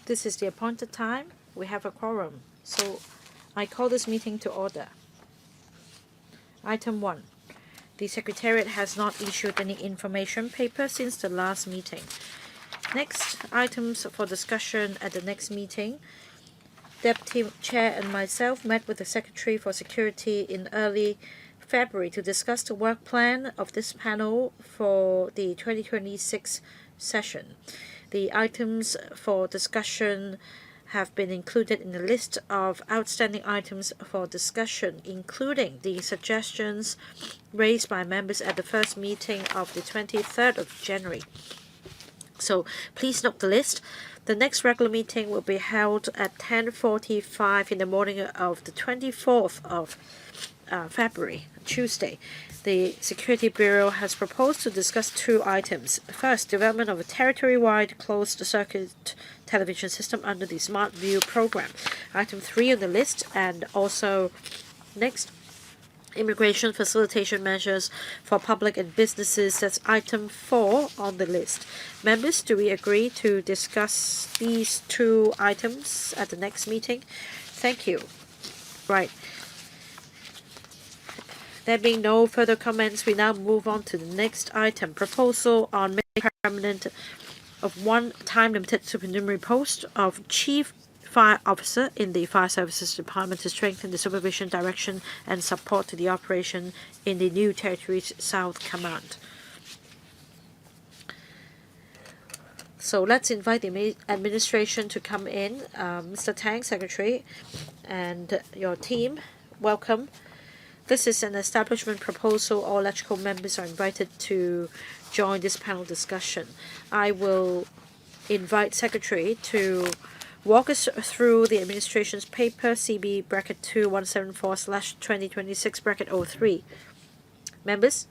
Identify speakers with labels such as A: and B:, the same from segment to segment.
A: This is the appointed time. We have a quorum. So I call this meeting to order. Item 1. The Secretariat has not issued any information paper since the last meeting. Next, items for discussion at the next meeting. Deputy Chair and myself met with the Secretary for Security in early February to discuss the work plan of this panel for the 2026 session. The items for discussion have been included in the list of outstanding items for discussion, including the suggestions raised by members at the first meeting of the 23rd of January. So please note the list. The next regular meeting will be held at 10:45 in the morning of the 24th of February, Tuesday. The Security Bureau has proposed to discuss two items. First, development of a territory-wide closed-circuit television system under the Smart View program. Item 3 on the list, and also next, immigration facilitation measures for public and businesses. That's item 4 on the list. Members, do we agree to discuss these two items at the next meeting? Thank you. Right. There being no further comments, we now move on to the next item. Proposal on making permanent of one time-limited supernumerary post of Chief Fire Officer in the Fire Services Department to strengthen the supervision, direction, and support to the operation in the New Territories South Command. So let's invite the administration to come in. Mr. Tang, Secretary, and your team, welcome. This is an establishment proposal. All electrical members are invited to join this panel discussion. I will invite Secretary to walk us through the administration's paper CB-2174/2026-03. Members,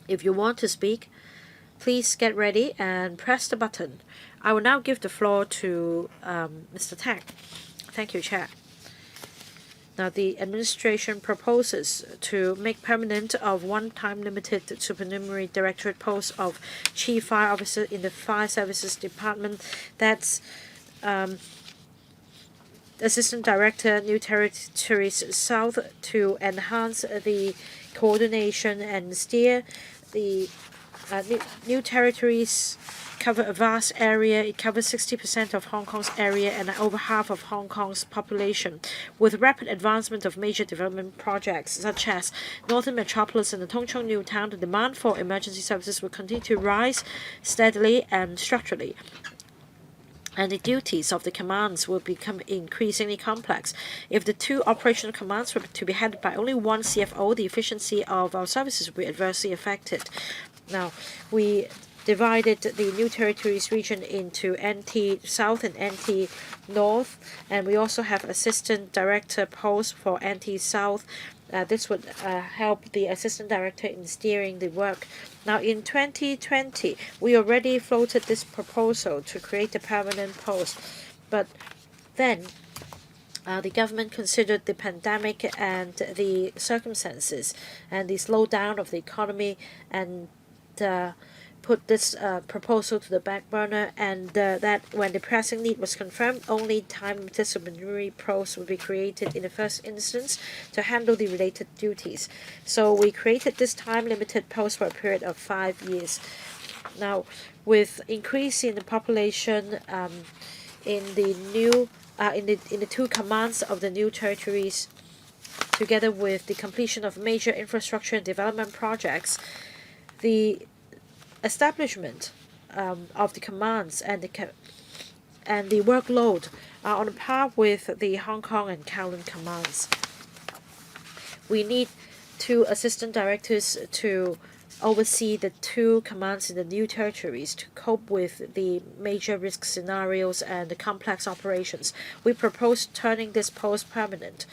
A: if you want to speak, please get ready and press the button. I will now give the floor to Mr. Tang. Thank you, Chair. Now, the administration proposes to make permanent of one time-limited supernumerary directorate post of Chief Fire Officer in the Fire Services Department. That's Assistant Director, New Territories South, to enhance the coordination and steer the New Territories cover a vast area. It covers 60% of Hong Kong's area and over half of Hong Kong's population. With rapid advancement of major development projects such as Northern Metropolis and the Tung Chung New Town, the demand for emergency services will continue to rise steadily and structurally, and the duties of the commands will become increasingly complex. If the two operational commands were to be headed by only one CFO, the efficiency of our services will be adversely affected. Now, we divided the New Territories region into NT South and NT North, and we also have Assistant Director post for NT South. This would help the Assistant Director in steering the work. Now, in 2020, we already floated this proposal to create a permanent post, but then the government considered the pandemic and the circumstances and the slowdown of the economy and put this proposal to the back burner, and that when the pressing need was confirmed, only time-limited supernumerary posts would be created in the first instance to handle the related duties. So we created this time-limited post for a period of 5 years. Now, with increase in the population in the new in the two commands of the New Territories, together with the completion of major infrastructure and development projects, the establishment of the commands and the workload are on par with the Hong Kong and Kowloon commands. We need two assistant directors to oversee the two commands in the New Territories to cope with the major risk scenarios and the complex operations. We propose turning this post permanent.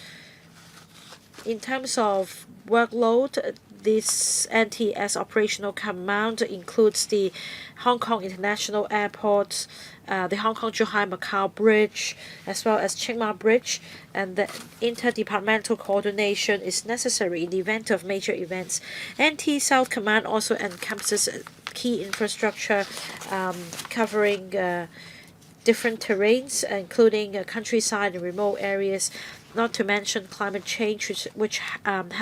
A: In terms of workload, this NTS operational command includes the Hong Kong International Airport, the Hong Kong-Zhuhai-Macau Bridge, as well as Chiang Mai Bridge, and the interdepartmental coordination is necessary in the event of major events. NT South Command also encompasses key infrastructure covering different terrains, including countryside and remote areas, not to mention climate change, which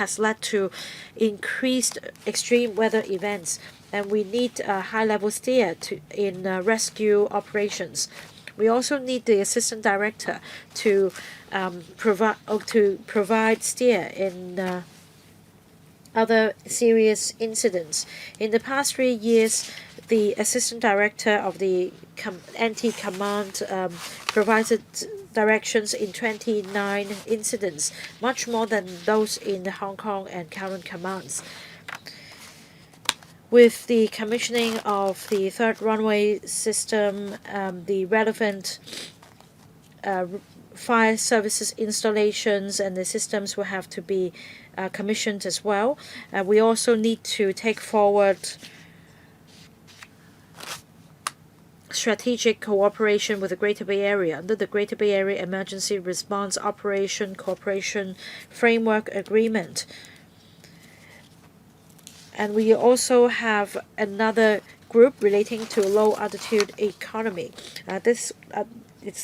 A: has led to increased extreme weather events. And we need a high-level steer in rescue operations. We also need the assistant director to provide steer in other serious incidents. In the past 3 years, the assistant director of the NT Command provided directions in 29 incidents, much more than those in the Hong Kong and current commands. With the commissioning of the third runway system, the relevant fire services installations and the systems will have to be commissioned as well. We also need to take forward strategic cooperation with the Greater Bay Area under the Greater Bay Area Emergency Response Operation Cooperation Framework Agreement. And we also have another group relating to low altitude economy. It's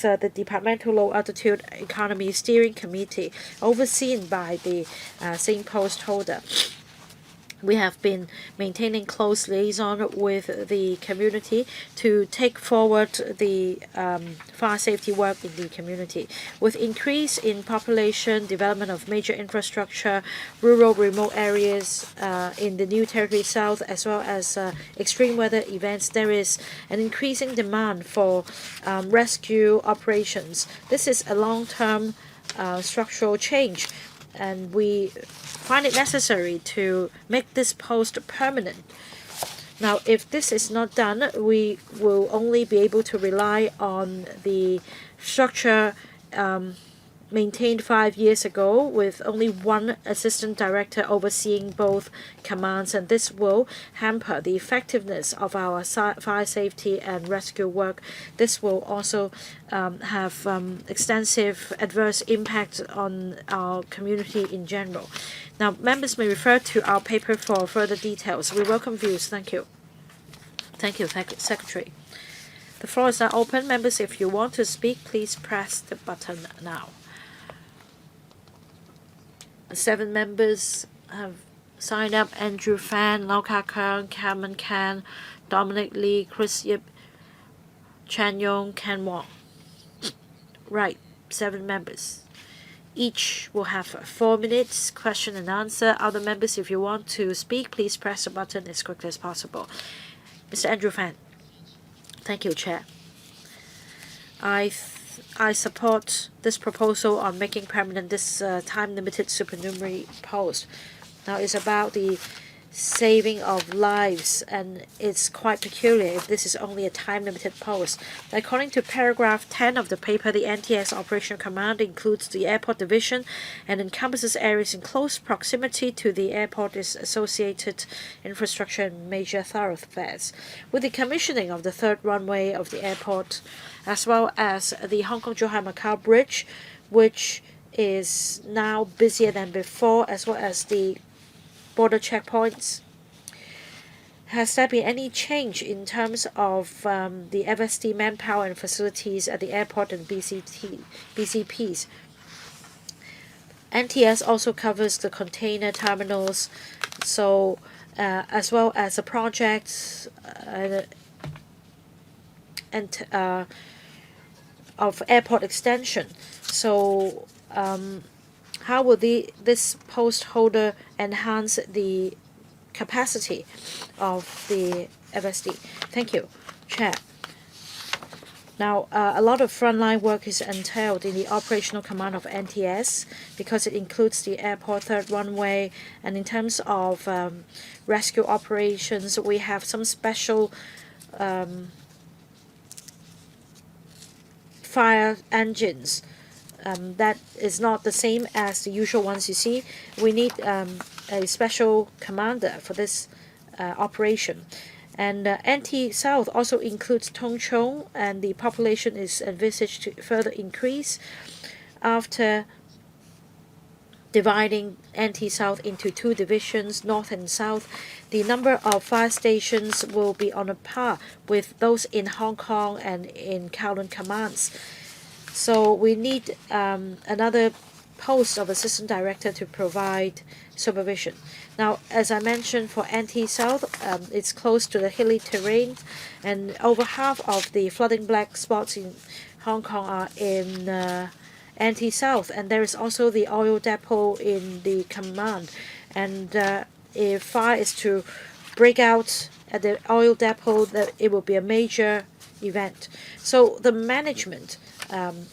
A: the Departmental Low Altitude Economy Steering Committee, overseen by the same post holder. We have been maintaining close liaison with the community to take forward the fire safety work in the community. With increase in population, development of major infrastructure, rural remote areas in the New Territory South, as well as extreme weather events, there is an increasing demand for rescue operations. This is a long-term structural change, and we find it necessary to make this post permanent. Now, if this is not done, we will only be able to rely on the structure maintained 5 years ago with only one assistant director overseeing both commands, and this will hamper the effectiveness of our fire safety and rescue work. This will also have extensive adverse impact on our community in general. Now, members may refer to our paper for further details. We welcome views. Thank you. Thank you, Secretary. The floor is now open. Members, if you want to speak, please press the button now. 7 members have signed up: Andrew Fan, Lau Ka Keung, Cameron Can, Dominic Lee, Chris Yip, Chan Yong, Ken Wong. Right, 7 members. Each will have 4 minutes, question and answer. Other members, if you want to speak, please press the button as quickly as possible. Mr. Andrew Fan. Thank you, Chair. I support this proposal on making permanent this time-limited supernumerary post. Now, it's about the saving of lives, and it's quite peculiar if this is only a time-limited post. According to paragraph 10 of the paper, the NTS Operational Command includes the airport division and encompasses areas in close proximity to the airport's associated infrastructure and major thoroughfares. With the commissioning of the third runway of the airport, as well as the Hong Kong-Zhuhai-Macau Bridge, which is now busier than before, as well as the border checkpoints, has there been any change in terms of the FSD manpower and facilities at the airport and BCPs? NTS also covers the container terminals, so as well as the projects of airport extension. So how will this post holder enhance the capacity of the FSD? Thank you, Chair. Now, a lot of frontline work is entailed in the operational command of NTS because it includes the airport third runway, and in terms of rescue operations, we have some special fire engines. That is not the same as the usual ones you see. We need a special commander for this operation. And NT South also includes Tung Chung, and the population is envisaged to further increase after dividing NT South into two divisions, North and South. The number of fire stations will be on a par with those in Hong Kong and in Kowloon commands. So we need another post of assistant director to provide supervision. Now, as I mentioned, for NT South, it's close to the hilly terrain, and over half of the flooding black spots in Hong Kong are in NT South, and there is also the oil depot in the command. And if fire is to break out at the oil depot, that it will be a major event. So the management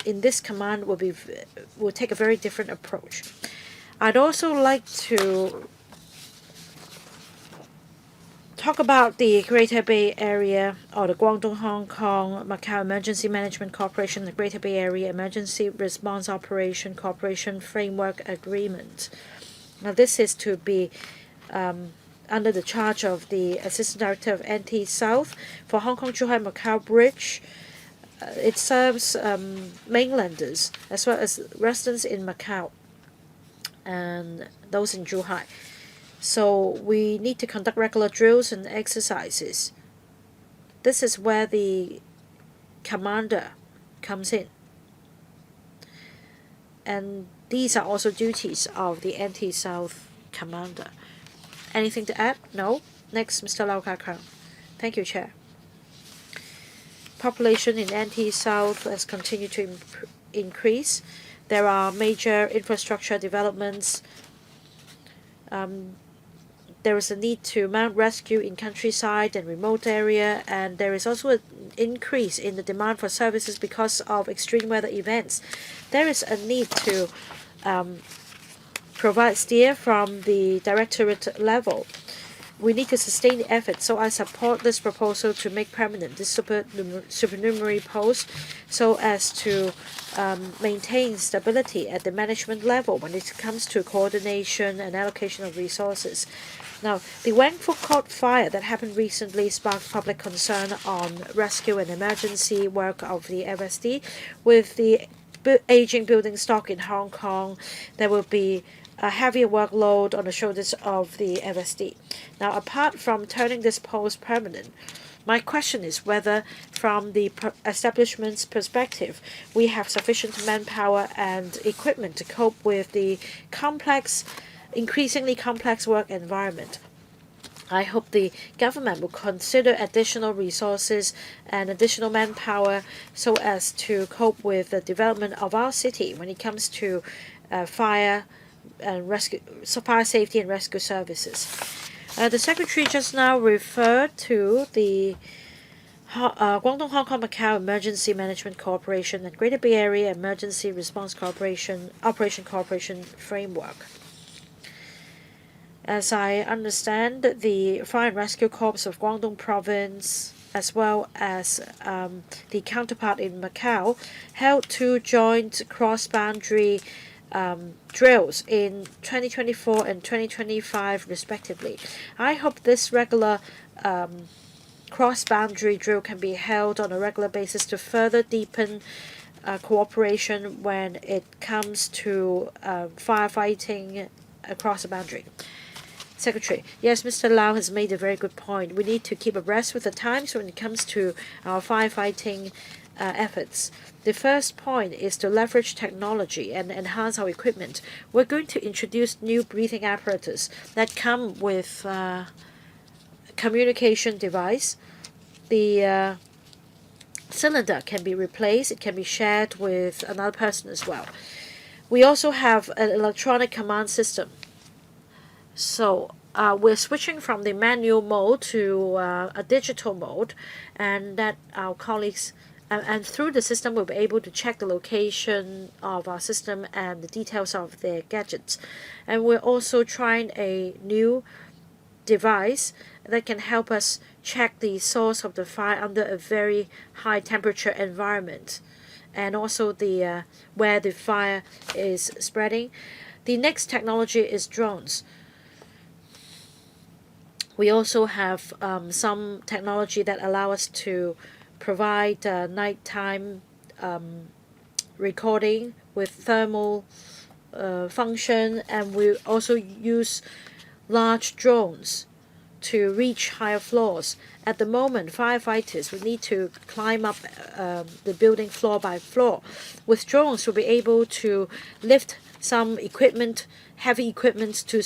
A: in this command will take a very different approach. I'd also like to talk about the Greater Bay Area, or the Guangdong Hong Kong Macau Emergency Management Corporation, the Greater Bay Area Emergency Response Operation Corporation Framework Agreement. Now this is to be under the charge of the Assistant Director of NT South. For Hong Kong Zhuhai Macau Bridge, it serves mainlanders as well as residents in Macau and those in Zhuhai. So we need to conduct regular drills and exercises. This is where the commander comes in. And these are also duties of the NT South commander. Anything to add? No? Next, Mr. Lau Ka-Kang. Thank you, Chair. Population in NT South has continued to increase. There are major infrastructure developments. There is a need to mount rescue in countryside and remote area, and there is also an increase in the demand for services because of extreme weather events. There is a need to provide steer from the directorate level. We need to sustain the effort, so I support this proposal to make permanent this supernumerary post so as to maintain stability at the management level when it comes to coordination and allocation of resources. Now, the Wang Fuk Court fire that happened recently sparked public concern on rescue and emergency work of the FSD. With the aging building stock in Hong Kong, there will be a heavier workload on the shoulders of the FSD. Now, apart from turning this post permanent, my question is whether, from the establishment's perspective, we have sufficient manpower and equipment to cope with the increasingly complex work environment. I hope the government will consider additional resources and additional manpower so as to cope with the development of our city when it comes to fire safety and rescue services. The Secretary just now referred to the Guangdong Hong Kong Macau Emergency Management Corporation and Greater Bay Area Emergency Response Corporation Operation Corporation Framework. As I understand, the Fire and Rescue Corps of Guangdong Province, as well as the counterpart in Macau, held two joint cross-boundary drills in 2024 and 2025 respectively. I hope this regular cross-boundary drill can be held on a regular basis to further deepen cooperation when it comes to firefighting across the boundary. Secretary, yes, Mr. Lau has made a very good point. We need to keep abreast with the times when it comes to our firefighting efforts. The first point is to leverage technology and enhance our equipment. We're going to introduce new breathing apparatus that come with communication device. The cylinder can be replaced. It can be shared with another person as well. We also have an electronic command system. So we're switching from the manual mode to a digital mode, and that our colleagues and through the system we'll be able to check the location of our system and the details of their gadgets. And we're also trying a new device that can help us check the source of the fire under a very high temperature environment, and also the where the fire is spreading. The next technology is drones. We also have some technology that allow us to provide nighttime recording with thermal function, and we also use large drones to reach higher floors. At the moment, firefighters will need to climb up the building floor by floor. With drones, we'll be able to lift some equipment, heavy equipment, to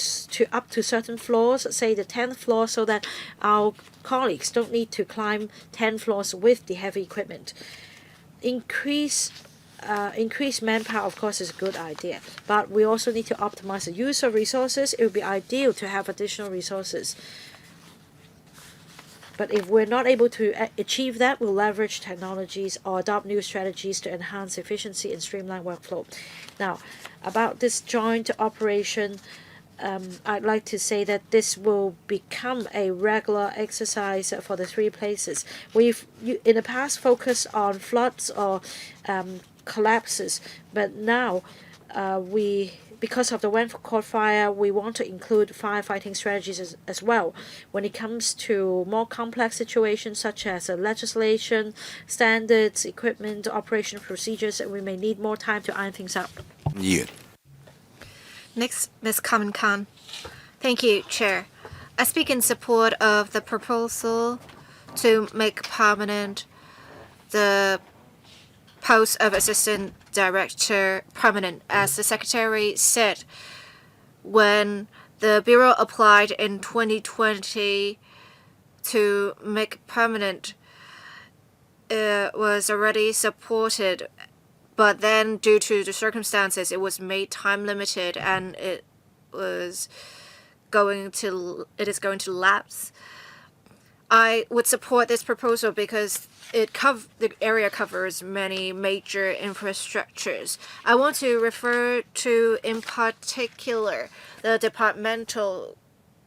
A: up to certain floors, say the 10th floor, so that our colleagues don't need to climb 10 floors with the heavy equipment. Increased manpower, of course, is a good idea, but we also need to optimize the use of resources. It would be ideal to have additional resources. But if we're not able to achieve that, we'll leverage technologies or adopt new strategies to enhance efficiency and streamline workflow. Now, about this joint operation, I'd like to say that this will become a regular exercise for the three places. We've in the past focused on floods or collapses, but now because of the Wanford fire, we want to include firefighting strategies as well when it comes to more complex situations such as legislation, standards, equipment, operation procedures, and we may need more time to iron things out.
B: Yeah.
C: Next, Ms. Kamen Khan. Thank you, Chair. I speak in support of the proposal to make permanent the post of Assistant Director permanent. As the Secretary said, when the Bureau applied in 2020 to make permanent, it was already supported, but then due to the circumstances, it was made time limited and it is going to lapse. I would support this proposal because the area covers many major infrastructures. I want to refer to, in particular, the Departmental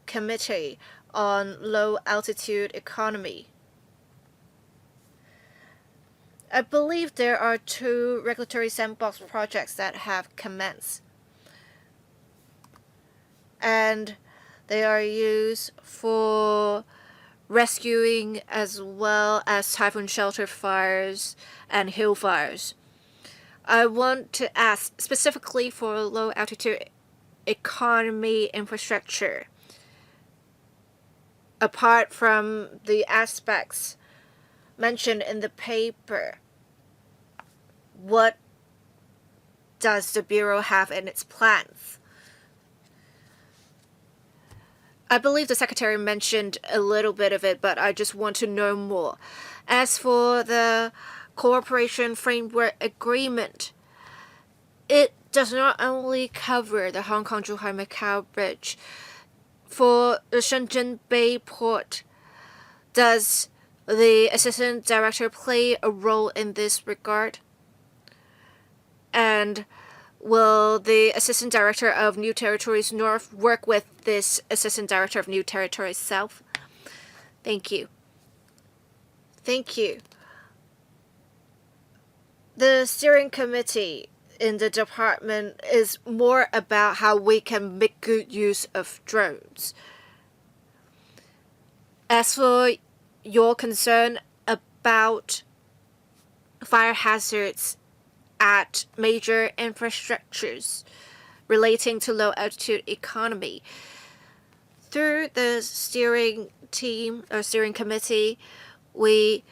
C: Committee on Low Altitude Economy. I believe there are 2 regulatory sandbox projects that have commenced, and they are used for rescuing as well as typhoon shelter fires and hill fires. I want to ask specifically for low altitude economy infrastructure, apart from the aspects mentioned in the paper, what does the Bureau have in its plans? I believe the Secretary mentioned a little bit of it, but I just want to know more. As for the Cooperation Framework Agreement, it does not only cover the Hong Kong-Zhuhai-Macau Bridge. For the Shenzhen Bay Port, does the Assistant Director play a role in this regard? And will the Assistant Director of New Territories North work with this Assistant Director of New Territories South? Thank you. Thank you. The steering committee in the department is more about how we can make good use of drones. As for your concern about fire hazards at major infrastructures relating to low altitude economy, through the steering team or steering committee, we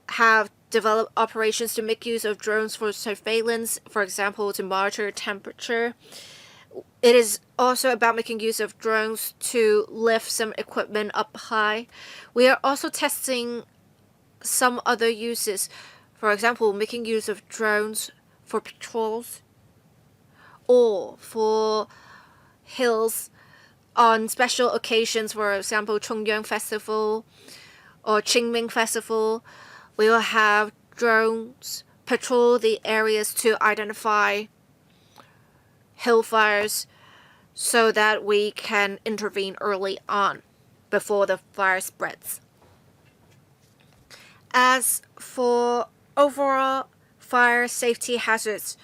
C: have developed operations to make use of drones for surveillance, for example, to monitor temperature. It is also about making use of drones to lift some equipment up high. We are also testing some other uses, for example, making use of drones for patrols or for hills on special occasions, for example, Chongyang Festival or Qingming Festival. We will have drones patrol the areas to identify hill fires so that we can intervene early on before the fire spreads. As for overall fire safety hazards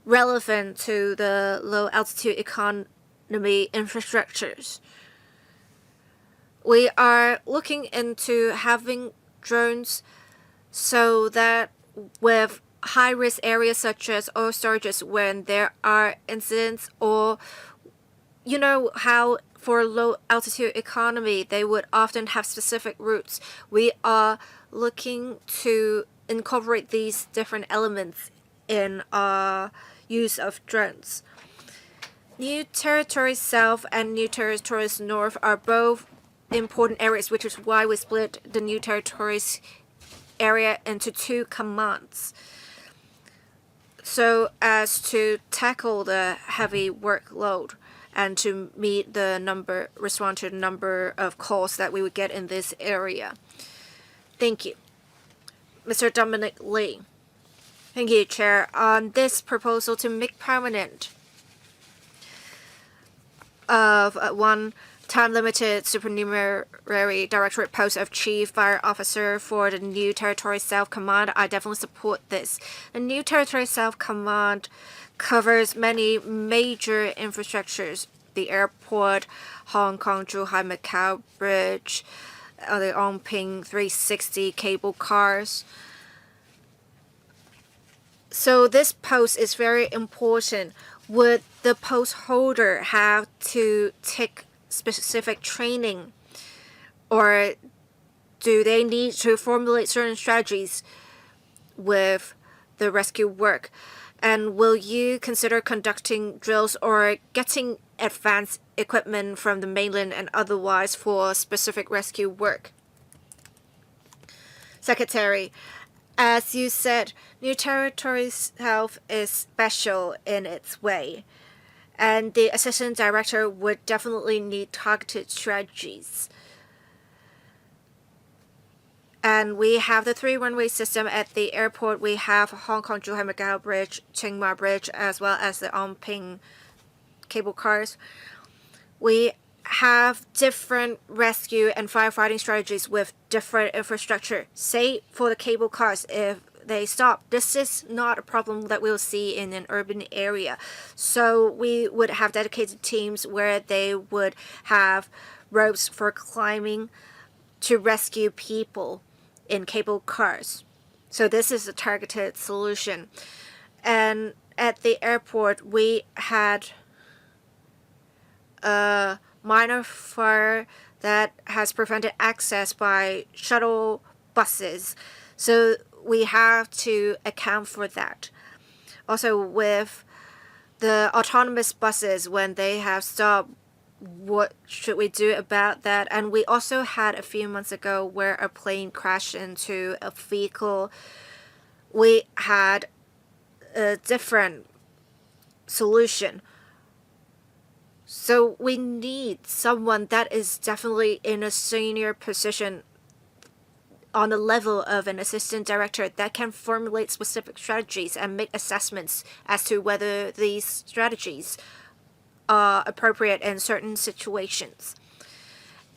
C: relevant to the low altitude economy infrastructures, we are looking into having drones so that with high-risk areas such as oil storages when there are incidents, or you know how for low altitude economy they would often have specific routes. We are looking to incorporate these different elements in our use of drones. New Territories South and New Territories North are both important areas, which is why we split the New Territories area into 2 commands, so as to tackle the heavy workload and to respond to the number of calls that we would get in this area. Thank you. Mr. Dominic Lee. Thank you, Chair. On this proposal to make permanent of one time-limited supernumerary directorate post of Chief Fire Officer for the New Territories South Command, I definitely support this. The New Territories South Command covers many major infrastructures: the airport, Hong Kong, Zhuhai, Macau Bridge, the Ongping 360 cable cars. So this post is very important. Would the post holder have to take specific training, or do they need to formulate certain strategies with the rescue work? And will you consider conducting drills or getting advanced equipment from the mainland and otherwise for specific rescue work? Secretary, as you said, New Territories South is special in its way, and the assistant director would definitely need targeted strategies. And we have the 3-runway system at the airport. We have Hong Kong, Zhuhai, Macau Bridge, Qingma Bridge, as well as the Ongping cable cars. We have different rescue and firefighting strategies with different infrastructure. Say for the cable cars, if they stop, this is not a problem that we'll see in an urban area. So we would have dedicated teams where they would have ropes for climbing to rescue people in cable cars. So this is a targeted solution. And at the airport, we had a minor fire that has prevented access by shuttle buses. So we have to account for that. Also, with the autonomous buses, when they have stopped, what should we do about that? And we also had a few months ago where a plane crashed into a vehicle. We had a different solution. So we need someone that is definitely in a senior position on the level of an assistant director that can formulate specific strategies and make assessments as to whether these strategies are appropriate in certain situations.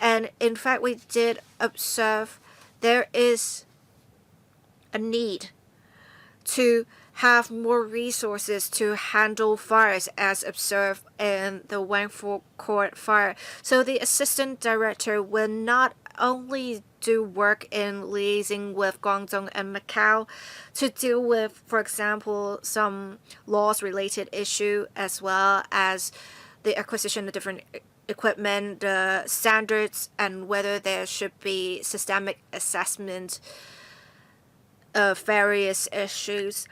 C: And in fact, we did observe there is a need to have more resources to handle fires as observed in the Wangfu Court fire. So the assistant director will not only do work in liaising with Guangdong and Macau to deal with, for example, some laws-related issue, as well as the acquisition of different equipment, the standards, and whether there should be systemic assessment of various issues.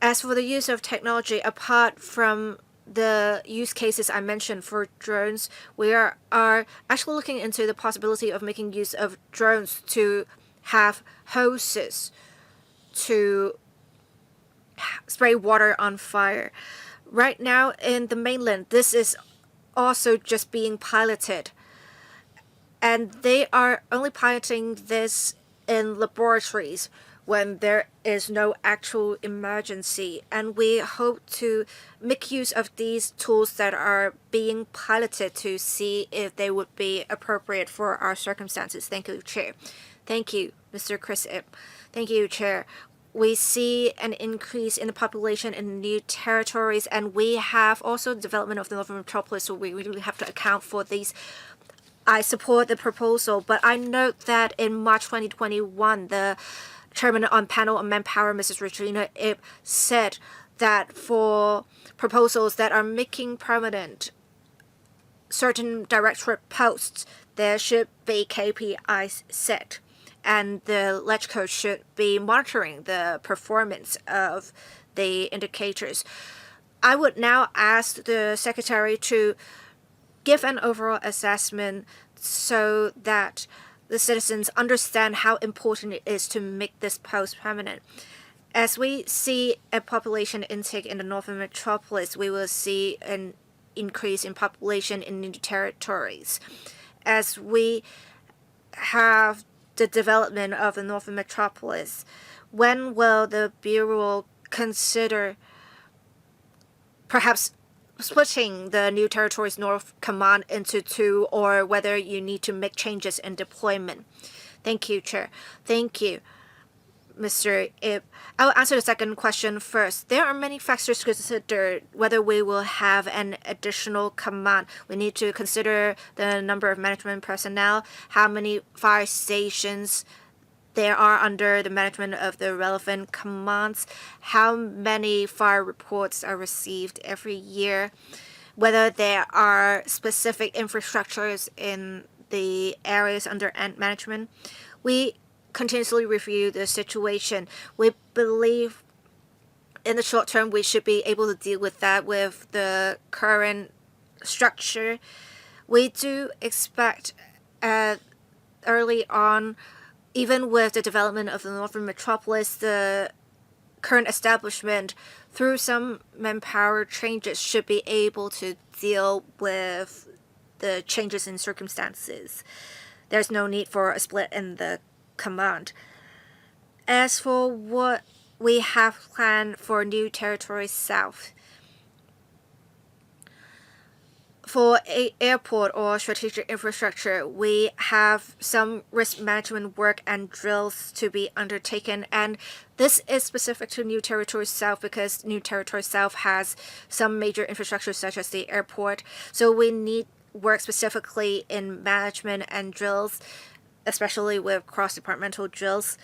C: As for the use of technology, apart from the use cases I mentioned for drones, we are actually looking into the possibility of making use of drones to have hoses to spray water on fire. Right now in the mainland, this is also just being piloted, and they are only piloting this in laboratories when there is no actual emergency. And we hope to make use of these tools that are being piloted to see if they would be appropriate for our circumstances. Thank you, Chair. Thank you, Mr. Chris Ip. Thank you, Chair. We see an increase in the population in new territories, and we have also the development of the Northern Metropolis, so we really have to account for these. I support the proposal, but I note that in March 2021, the chairman on panel on manpower, Mrs. Regina Ip, said that for proposals that are making permanent certain directorate posts, there should be KPIs set, and the LegCo should be monitoring the performance of the indicators. I would now ask the Secretary to give an overall assessment so that the citizens understand how important it is to make this post permanent. As we see a population intake in the Northern Metropolis, we will see an increase in population in new territories. As we have the development of the Northern Metropolis, when will the Bureau consider perhaps splitting the New Territories North Command into two, or whether you need to make changes in deployment? Thank you, Chair. Thank you, Mr. Ip. I will answer the second question first. There are many factors to consider whether we will have an additional command. We need to consider the number of management personnel, how many fire stations there are under the management of the relevant commands, how many fire reports are received every year, whether there are specific infrastructures in the areas under management. We continuously review the situation. We believe in the short term we should be able to deal with that with the current structure. We do expect early on, even with the development of the Northern Metropolis, the current establishment, through some manpower changes, should be able to deal with the changes in circumstances. There's no need for a split in the command. As for what we have planned for New Territories South, for an airport or strategic infrastructure, we have some risk management work and drills to be undertaken. And this is specific to New Territories South because New Territories South has some major infrastructure such as the airport. So we need work specifically in management and drills, especially with cross-departmental drills.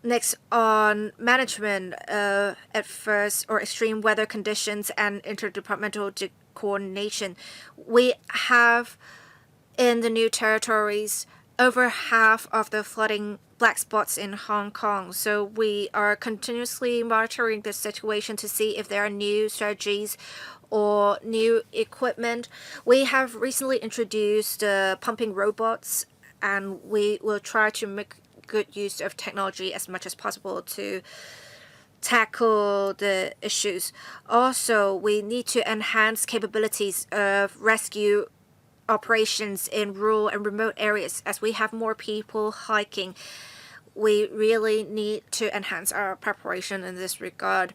C: Next, on management, adverse or extreme weather conditions and interdepartmental coordination. We have in the New Territories over half of the flooding black spots in Hong Kong. So we are continuously monitoring the situation to see if there are new strategies or new equipment. We have recently introduced pumping robots, and we will try to make good use of technology as much as possible to tackle the issues. Also, we need to enhance capabilities of rescue operations in rural and remote areas. As we have more people hiking, we really need to enhance our preparation in this regard.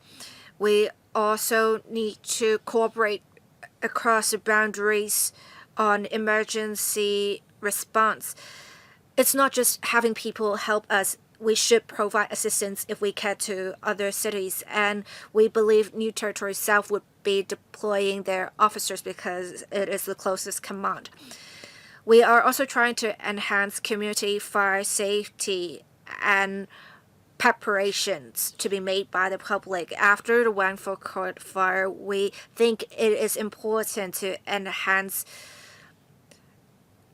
C: We also need to cooperate across the boundaries on emergency response. It's not just having people help us. We should provide assistance if we can to other cities. And we believe New Territories South would be deploying their officers because it is the closest command. We are also trying to enhance community fire safety and preparations to be made by the public. After the Wangford Court fire, we think it is important to enhance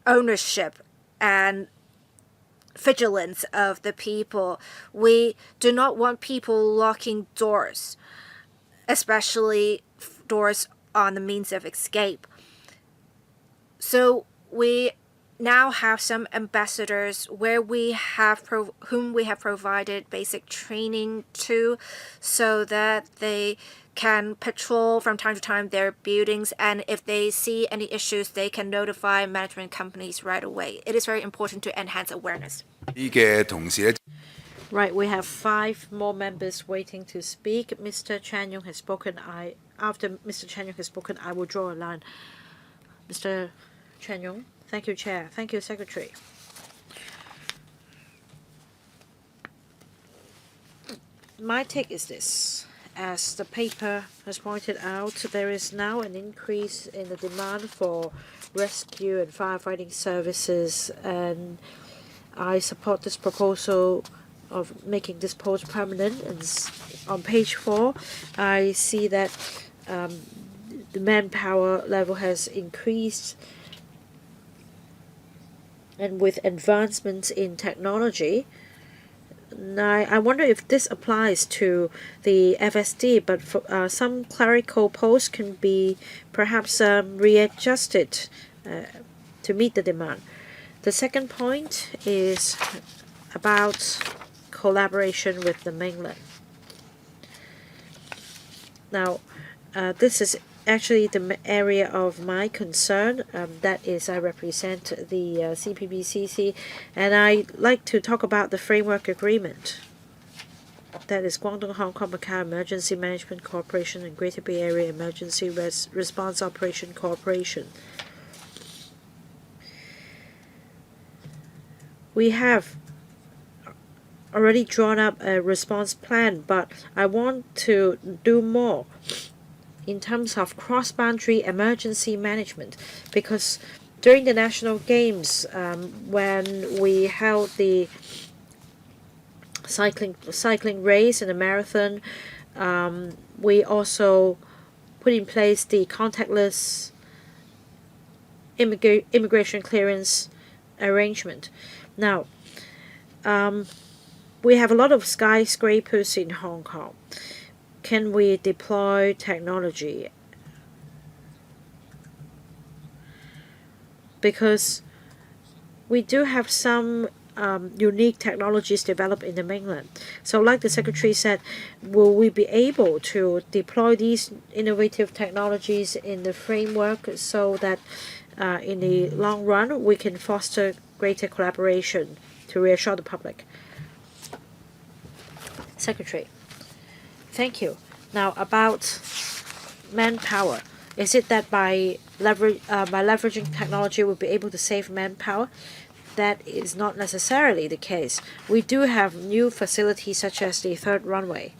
C: ownership and vigilance of the people. We do not want people locking doors, especially doors on the means of escape. So we now have some ambassadors where we have whom we have provided basic training to, so that they can patrol from time to time their buildings, and if they see any issues, they can notify management companies right away. It is very important to enhance awareness.
A: Right, we have 5 more members waiting to speak. Mr. Chan Yong has spoken. After Mr. Chan Yong has spoken, I will draw a line. Mr. Chan Yong. Thank you, Chair. Thank you, Secretary. My take is this. As the paper has pointed out, there is now an increase in the demand for rescue and firefighting services, and I support this proposal of making this post permanent. And on page 4, I see that the manpower level has increased, and with advancements in technology. Now, I wonder if this applies to the FSD, but for, some clerical posts can be perhaps readjusted to meet the demand. The second point is about collaboration with the mainland. Now, this is actually the area of my concern. That is, I represent the CPBCC, and I like to talk about the framework agreement. That is Guangdong Hong Kong Macau Emergency Management Corporation and Greater Bay Area Emergency Response Operation Corporation. We have already drawn up a response plan, but I want to do more in terms of cross-boundary emergency management, because during the national games, when we held the cycling race and the marathon, we also put in place the contactless immigration clearance arrangement. Now, we have a lot of skyscrapers in Hong Kong. Can we deploy technology? Because we do have some unique technologies developed in the mainland. So like the Secretary said, will we be able to deploy these innovative technologies in the framework so that in the long run we can foster greater collaboration to reassure the public? Secretary. Thank you. Now, about manpower. Is it that by leveraging technology we'll be able to save manpower? That is not necessarily the case. We do have new facilities such as the third runway.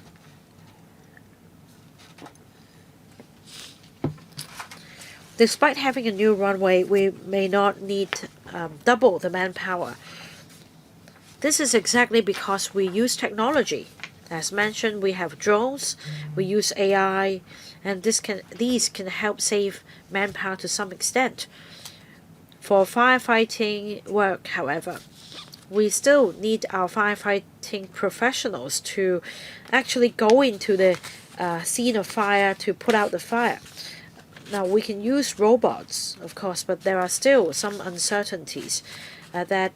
A: Despite having a new runway, we may not need double the manpower. This is exactly because we use technology. As mentioned, we have drones, we use AI, and these can help save manpower to some extent. For firefighting work, however, we still need our firefighting professionals to actually go into the scene of fire to put out the fire. Now, we can use robots, of course, but there are still some uncertainties that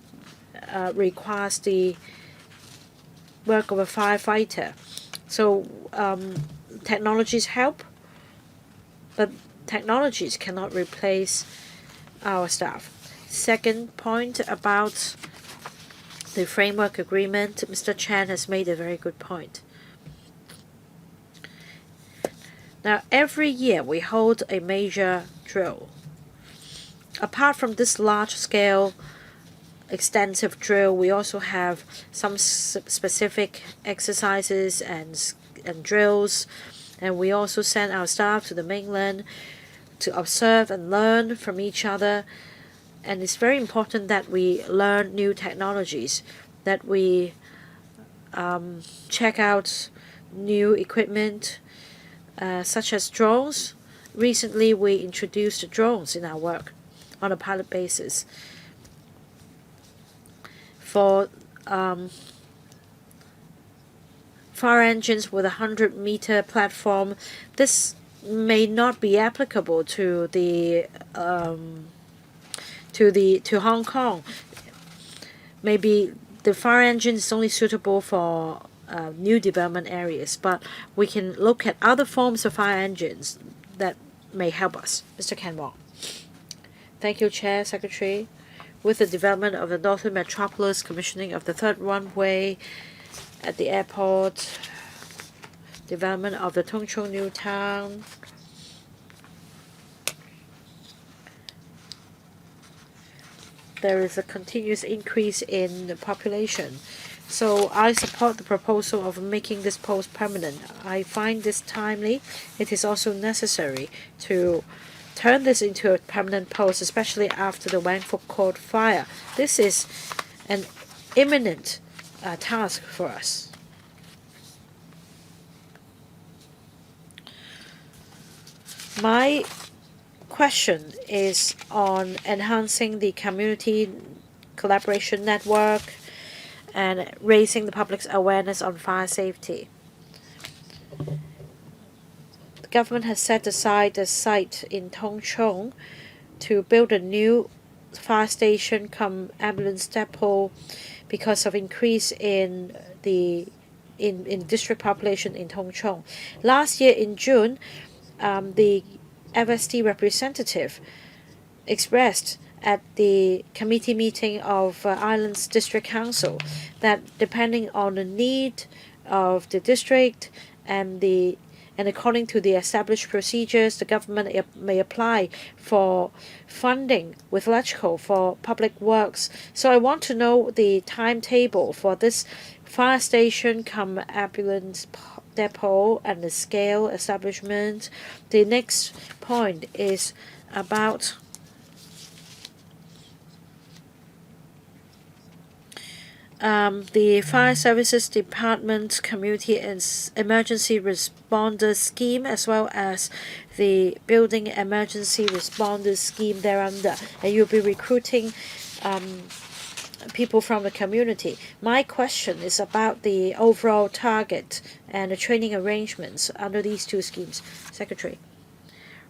A: requires the work of a firefighter. So technologies help, but technologies cannot replace our staff. Second point about the framework agreement, Mr. Chan has made a very good point. Now, every year we hold a major drill. Apart from this large-scale extensive drill, we also have some specific exercises and drills, and we also send our staff to the mainland to observe and learn from each other. And it's very important that we learn new technologies, that we check out new equipment such as drones. Recently we introduced drones in our work on a pilot basis. For fire engines with a 100-meter platform, this may not be applicable to Hong Kong. Maybe the fire engine is only suitable for new development areas, but we can look at other forms of fire engines that may help us. Mr. Ken Wong. Thank you, Chair, Secretary. With the development of the Northern Metropolis, commissioning of the third runway at the airport, development of the Tung Chung New Town, there is a continuous increase in the population. So I support the proposal of making this post permanent. I find this timely. It is also necessary to turn this into a permanent post, especially after the Wang Fuk Court fire. This is an imminent task for us. My question is on enhancing the community collaboration network and raising the public's awareness on fire safety. The government has set aside a site in Tongchong to build a new fire station come ambulance depot because of increase in the in district population in Tongchong. Last year in June, the FSD representative expressed at the committee meeting of Islands District Council that depending on the need of the district and according to the established procedures, the government may apply for funding with electrical for public works. So I want to know the timetable for this fire station come ambulance depot and the scale establishment. The next point is about the Fire Services Department Community and Emergency Responder Scheme, as well as the Building Emergency Responder Scheme thereunder. And you'll be recruiting people from the community. My question is about the overall target and the training arrangements under these two schemes. Secretary.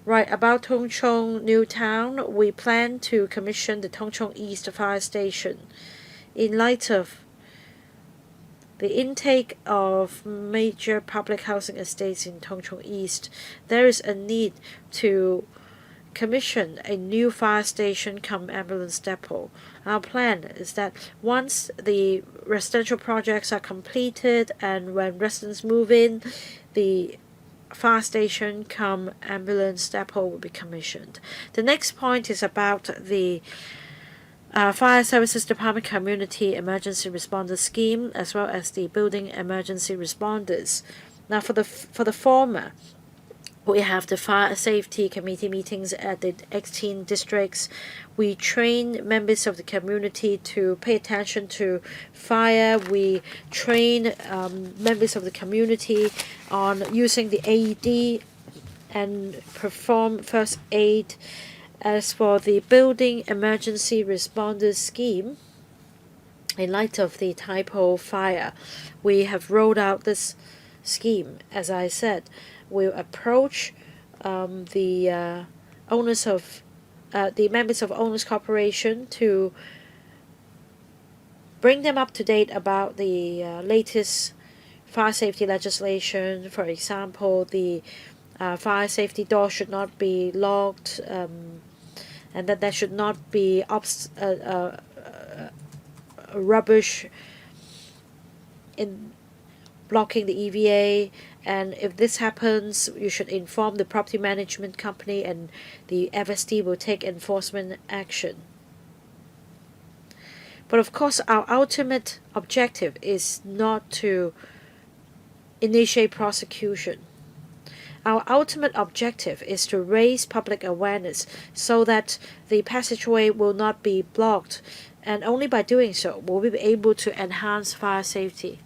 A: Right, about Tongchong New Town, we plan to commission the Tongchong East Fire Station. In light of the intake of major public housing estates in Tongchong East, there is a need to commission a new fire station come ambulance depot. Our plan is that once the residential projects are completed and when residents move in, the fire station come ambulance depot will be commissioned. The next point is about the Fire Services Department Community Emergency Responder Scheme, as well as the Building Emergency Responders. Now, for the former, we have the fire safety committee meetings at the 18 districts. We train members of the community to pay attention to fire. We train members of the community on using the AED and perform first aid. As for the Building Emergency Responder Scheme, in light of the Taipo fire, we have rolled out this scheme. As I said, we'll approach the owners of the members of Owners Corporation to bring them up to date about the latest fire safety legislation. For example, the fire safety door should not be locked, and that there should not be rubbish in blocking the EVA. And if this happens, you should inform the property management company and the FSD will take enforcement action. But of course, our ultimate objective is not to initiate prosecution. Our ultimate objective is to raise public awareness so that the passageway will not be blocked, and only by doing so will we be able to enhance fire safety.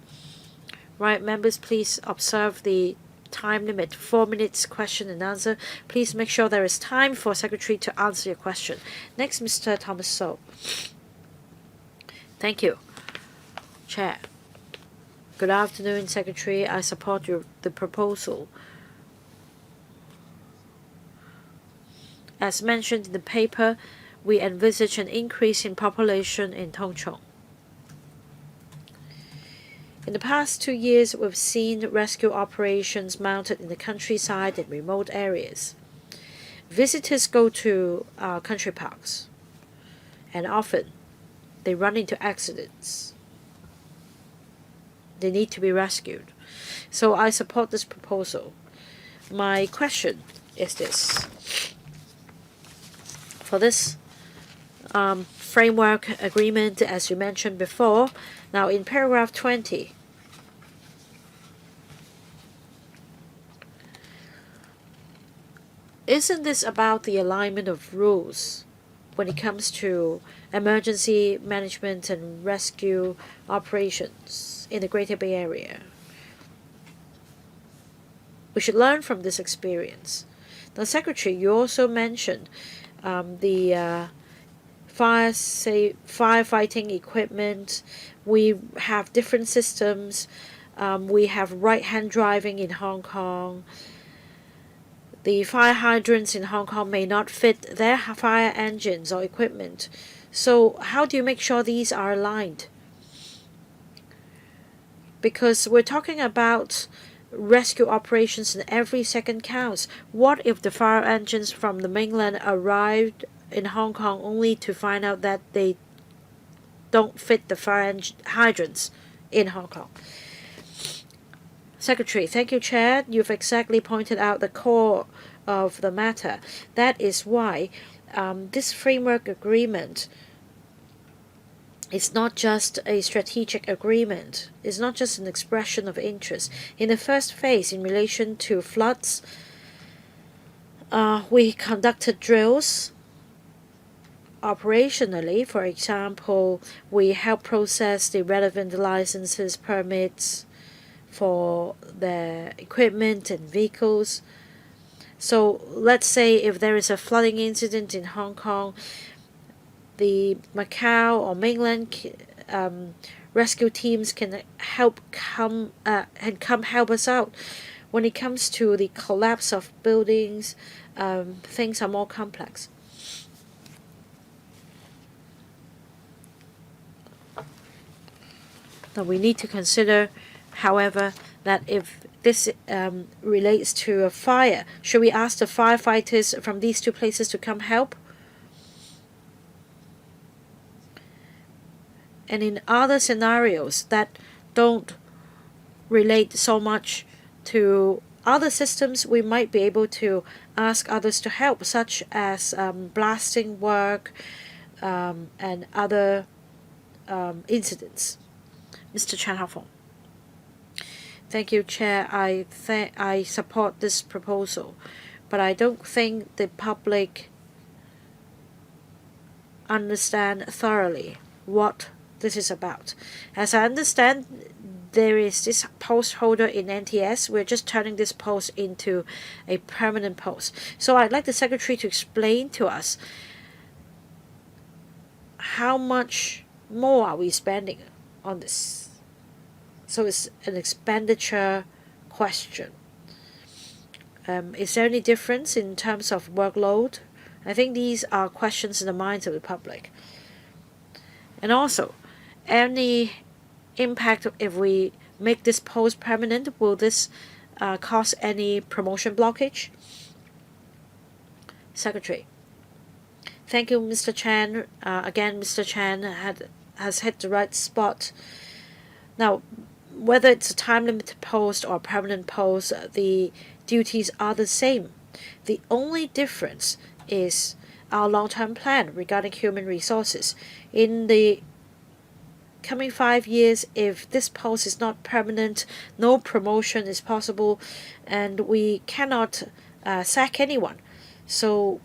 A: Right, members, please observe the time limit, 4 minutes question and answer. Please make sure there is time for Secretary to answer your question. Next, Mr. Thomas So. Thank you, Chair. Good afternoon, Secretary. I support the proposal. As mentioned in the paper, we envisage an increase in population in Tongchong. In the past 2 years, we've seen rescue operations mounted in the countryside and remote areas. Visitors go to our country parks, and often they run into accidents. They need to be rescued. So I support this proposal. My question is this. For this framework agreement, as you mentioned before, now in paragraph 20, isn't this about the alignment of rules when it comes to emergency management and rescue operations in the Greater Bay Area. We should learn from this experience. Now, Secretary, you also mentioned the firefighting equipment. We have different systems. We have right-hand driving in Hong Kong. The fire hydrants in Hong Kong may not fit their fire engines or equipment. So how do you make sure these are aligned? Because we're talking about rescue operations and every second counts. What if the fire engines from the mainland arrived in Hong Kong only to find out that they don't fit the fire hydrants in Hong Kong? Secretary, thank you, Chair. You've exactly pointed out the core of the matter. That is why this framework agreement is not just a strategic agreement. It's not just an expression of interest. In the first phase, in relation to floods, we conducted drills operationally. For example, we help process the relevant licenses, permits for their equipment and vehicles. So let's say if there is a flooding incident in Hong Kong, the Macau or mainland rescue teams can come help us out. When it comes to the collapse of buildings, things are more complex. Now we need to consider, however, that if this relates to a fire, should we ask the firefighters from these two places to come help? And in other scenarios that don't relate so much to other systems, we might be able to ask others to help, such as blasting work and other incidents. Mr. Chan Hao-fong. Thank you, Chair. I support this proposal, but I don't think the public understand thoroughly what this is about. As I understand, there is this post holder in NTS. We're just turning this post into a permanent post. So I'd like the Secretary to explain to us how much more are we spending on this. So it's an expenditure question. Is there any difference in terms of workload? I think these are questions in the minds of the public. And also, any impact if we make this post permanent? Will this cause any promotion blockage? Secretary. Thank you, Mr. Chan. Again, Mr. Chan has hit the right spot. Now, whether it's a time-limited post or a permanent post, the duties are the same. The only difference is our long-term plan regarding human resources. In the coming 5 years, if this post is not permanent, no promotion is possible, and we cannot sack anyone. So,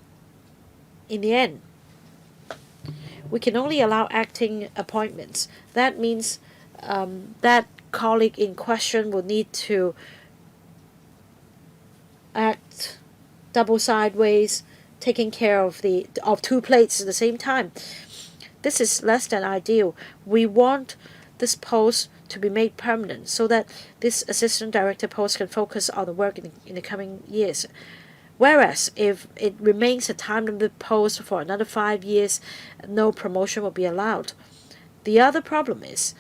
A: in the end, we can only allow acting appointments. That means that colleague in question will need to act double sideways, taking care of two plates at the same time. This is less than ideal. We want this post to be made permanent so that this assistant director post can focus on the work in the coming years. Whereas if it remains a time-limited post for another 5 years, no promotion will be allowed. The other problem is,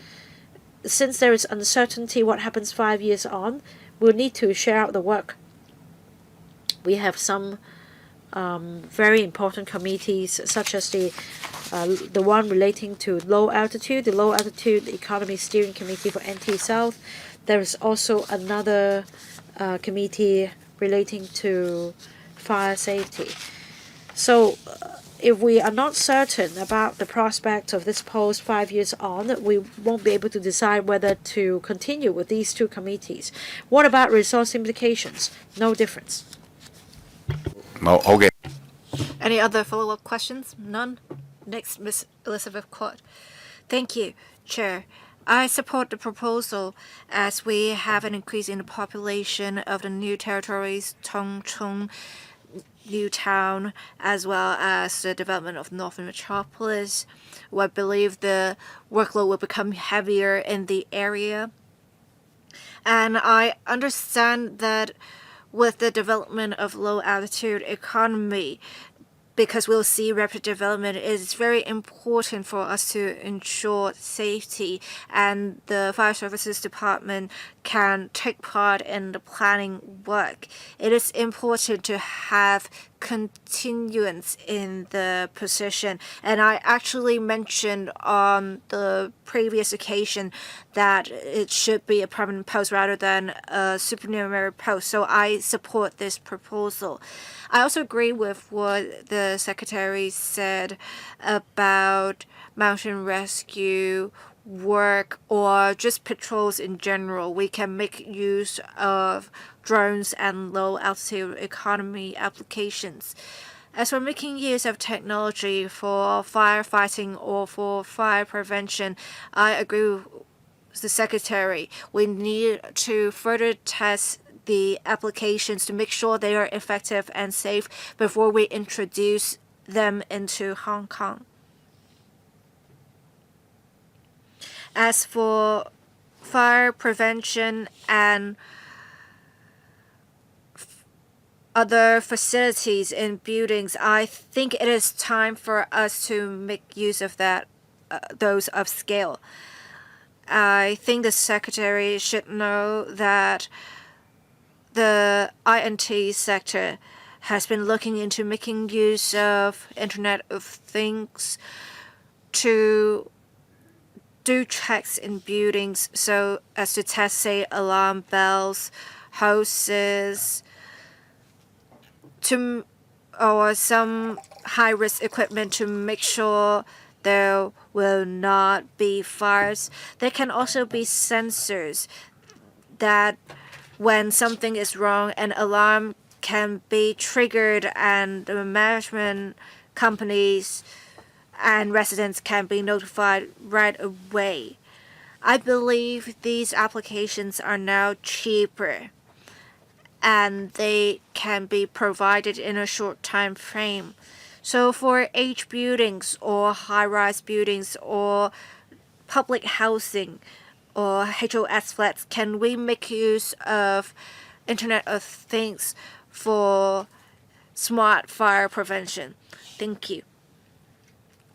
A: since there is uncertainty what happens 5 years on, we'll need to share out the work. We have some very important committees, such as the one relating to low altitude, the Low Altitude Economy Steering Committee for NT South. There is also another committee relating to fire safety. So if we are not certain about the prospect of this post 5 years on, we won't be able to decide whether to continue with these two committees. What about resource implications? No difference.
B: Okay.
C: Any other follow-up questions? None? Next, Ms. Elizabeth Court. Thank you, Chair. I support the proposal as we have an increase in the population of the new territories, Tongchong, New Town, as well as the development of Northern Metropolis. I believe the workload will become heavier in the area. And I understand that with the development of low-altitude economy, because we'll see rapid development, it is very important for us to ensure safety, and the Fire Services Department can take part in the planning work. It is important to have continuance in the position, and I actually mentioned on the previous occasion that it should be a permanent post rather than a supernumerary post, so I support this proposal. I also agree with what the Secretary said about mountain rescue work or just patrols in general. We can make use of drones and low-altitude economy applications. As for making use of technology for firefighting or for fire prevention, I agree with the Secretary. We need to further test the applications to make sure they are effective and safe before we introduce them into Hong Kong. As for fire prevention and other facilities in buildings, I think it is time for us to make use of those upscale. I think the Secretary should know that the INT sector has been looking into making use of Internet of Things to do checks in buildings so as to test, say, alarm bells, hoses, or some high-risk equipment to make sure there will not be fires. There can also be sensors that when something is wrong, an alarm can be triggered and the management companies and residents can be notified right away. I believe these applications are now cheaper and they can be provided in a short time frame. So for H buildings or high-rise buildings or public housing or HOS flats, can we make use of Internet of Things for smart fire prevention? Thank you.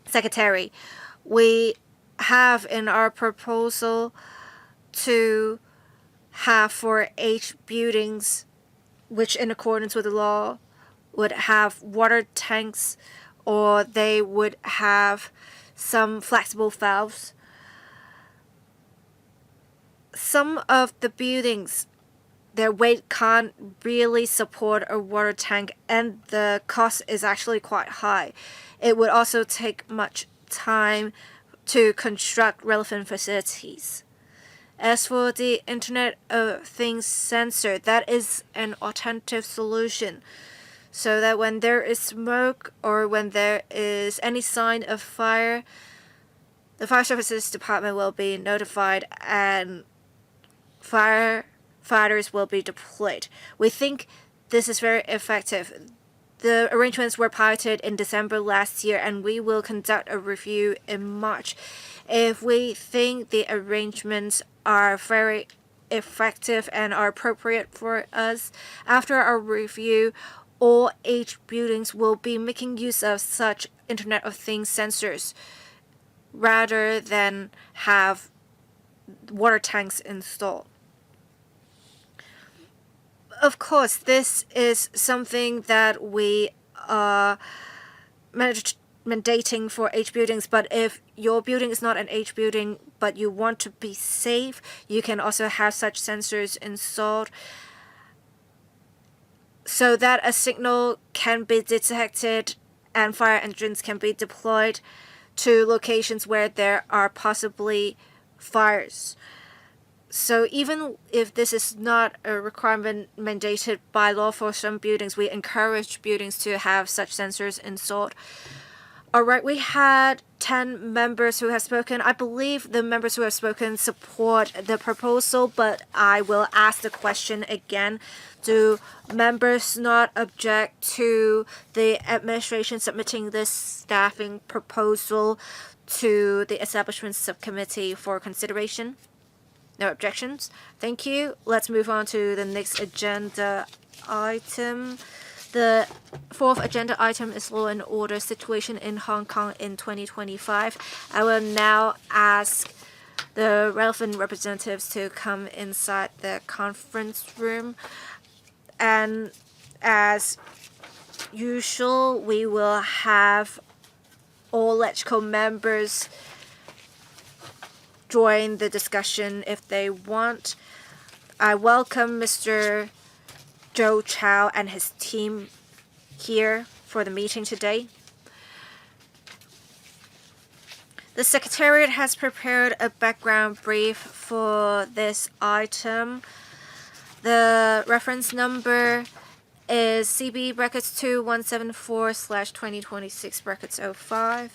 C: Secretary, we have in our proposal to have for H buildings, which in accordance with the law would have water tanks or they would have some flexible valves. Some of the buildings, their weight can't really support a water tank and the cost is actually quite high. It would also take much time to construct relevant facilities. As for the Internet of Things sensor, that is an alternative solution so that when there is smoke or when there is any sign of fire, the Fire Services Department will be notified and firefighters will be deployed. We think this is very effective. The arrangements were piloted in December last year and we will conduct a review in March. If we think the arrangements are very effective and are appropriate for us, after our review, all H buildings will be making use of such Internet of Things sensors rather than have water tanks installed. Of course, this is something that we are mandating for H buildings, but if your building is not an H building but you want to be safe, you can also have such sensors installed so that a signal can be detected and fire engines can be deployed to locations where there are possibly fires. So even if this is not a requirement mandated by law for some buildings, we encourage buildings to have such sensors installed. All right, we had 10 members who have spoken. I believe the members who have spoken support the proposal, but I will ask the question again. Do members not object to the administration submitting this staffing proposal to the Establishment Subcommittee for consideration? No objections. Thank you. Let's move on to the next agenda item. The fourth agenda item is law and order situation in Hong Kong in 2025. I will now ask the relevant representatives to come inside the conference room. And as usual, we will have all LegCo members join the discussion if they want. I welcome Mr. Zhou Chao and his team here for the meeting today. The Secretariat has prepared a background brief for this item. The reference number is CB brackets 2174/2026 brackets 05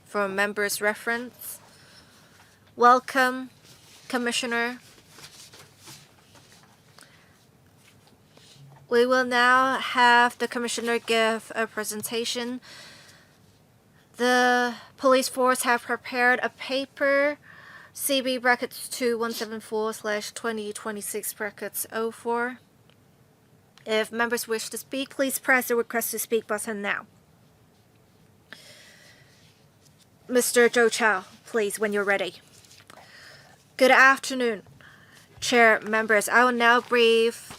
C: for members' reference. Welcome, Commissioner. We will now have the Commissioner give a presentation. The police force have prepared a paper, CB brackets 2174/2026 brackets 04. If members wish to speak, please press the request to speak button now. Mr. Zhou Chao, please, when you're ready. Good afternoon, Chair members. I will now brief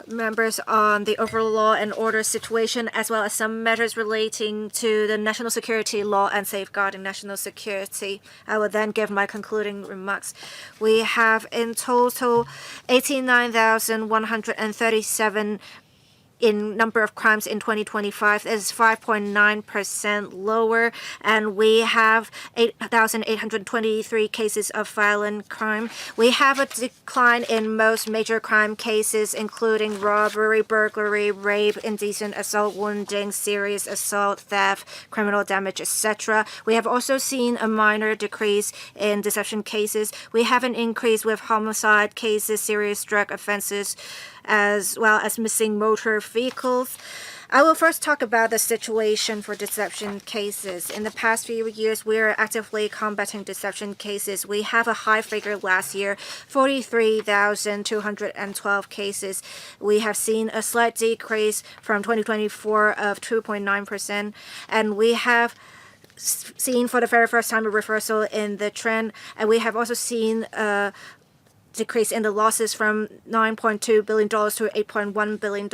C: members on the overall law and order situation, as well as some matters relating to the national security law and safeguarding national security. I will then give my concluding remarks. We have in total 89,137 in number of crimes in 2025 is 5.9% lower, and we have 8,823 cases of violent crime. We have a decline in most major crime cases, including robbery, burglary, rape, indecent assault, wounding, serious assault, theft, criminal damage, etc. We have also seen a minor decrease in deception cases. We have an increase with homicide cases, serious drug offenses, as well as missing motor vehicles. I will first talk about the situation for deception cases. In the past few years, we are actively combating deception cases. We have a high figure last year, 43,212 cases. We have seen a slight decrease from 2024 of 2.9%, and we have seen for the very first time a reversal in the trend, and we have also seen a decrease in the losses from $9.2 billion to $8.1 billion.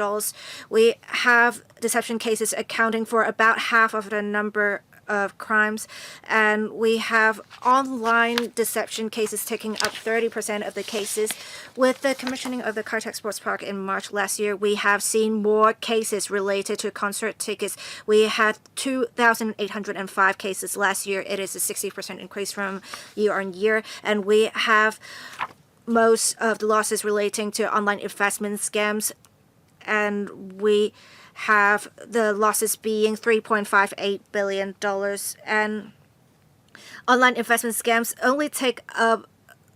C: We have deception cases accounting for about half of the number of crimes, and we have online deception cases taking up 30% of the cases. With the commissioning of the Kai Tak Sports Park in March last year, we have seen more cases related to concert tickets. We had 2,805 cases last year. It is a 60% increase from year on year, and we have most of the losses relating to online investment scams, and we have the losses being $3.58 billion. And online investment scams only take up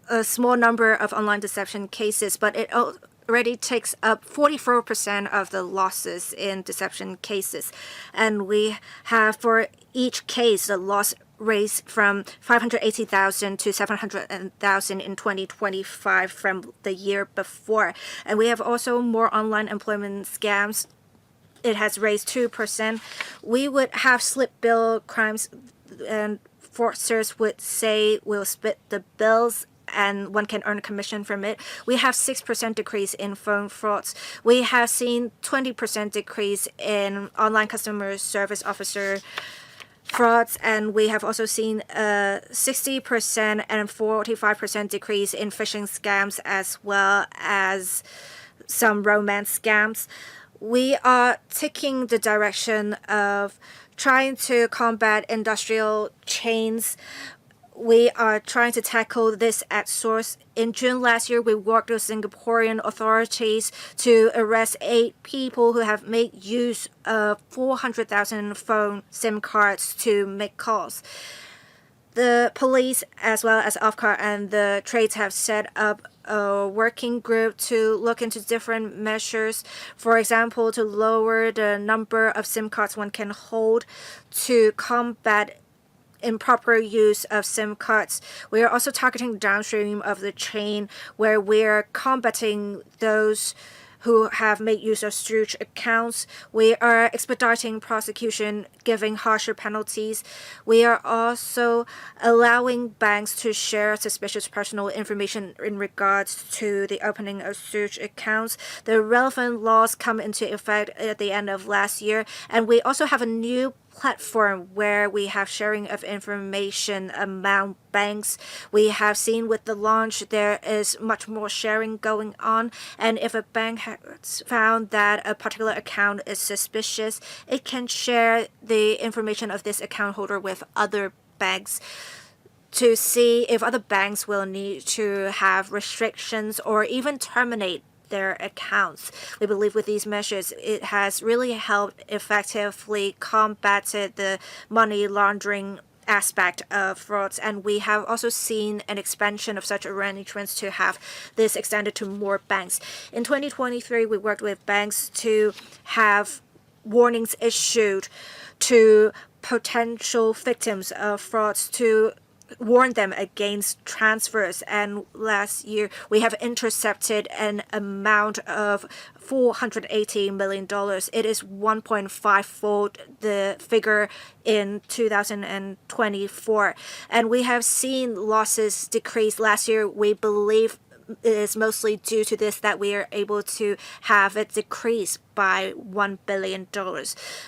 C: a small number of online deception cases, but it already takes up 44% of the losses in deception cases. And we have for each case the loss raised from 580,000 to 700,000 in 2025 from the year before. And we have also more online employment scams. It has raised 2%. We would have slip bill crimes, and fraudsters would say we'll split the bills and one can earn a commission from it. We have 6% decrease in phone frauds. We have seen 20% decrease in online customer service officer frauds, and we have also seen a 60% and 45% decrease in phishing scams, as well as some romance scams. We are taking the direction of trying to combat industrial chains we are trying to tackle this at source. In June last year, we worked with Singaporean authorities to arrest 8 people who have made use of 400,000 phone SIM cards to make calls. The police, as well as Ofcom and the trades, have set up a working group to look into different measures. For example, to lower the number of SIM cards one can hold to combat improper use of SIM cards. We are also targeting downstream of the chain, where we are combating those who have made use of stooge accounts. We are expediting prosecution, giving harsher penalties. We are also allowing banks to share suspicious personal information in regards to the opening of stooge accounts. The relevant laws come into effect at the end of last year, and we also have a new platform where we have sharing of information among banks. We have seen with the launch there is much more sharing going on, and if a bank has found that a particular account is suspicious, it can share the information of this account holder with other banks to see if other banks will need to have restrictions or even terminate their accounts. We believe with these measures, it has really helped effectively combat the money laundering aspect of frauds, and we have also seen an expansion of such arrangements to have this extended to more banks. In 2023, we worked with banks to have warnings issued to potential victims of frauds to warn them against transfers, and last year we have intercepted an amount of $480 million. It is 1.5-fold the figure in 2024, and we have seen losses decrease. Last year, we believe it is mostly due to this that we are able to have it decrease by $1 billion.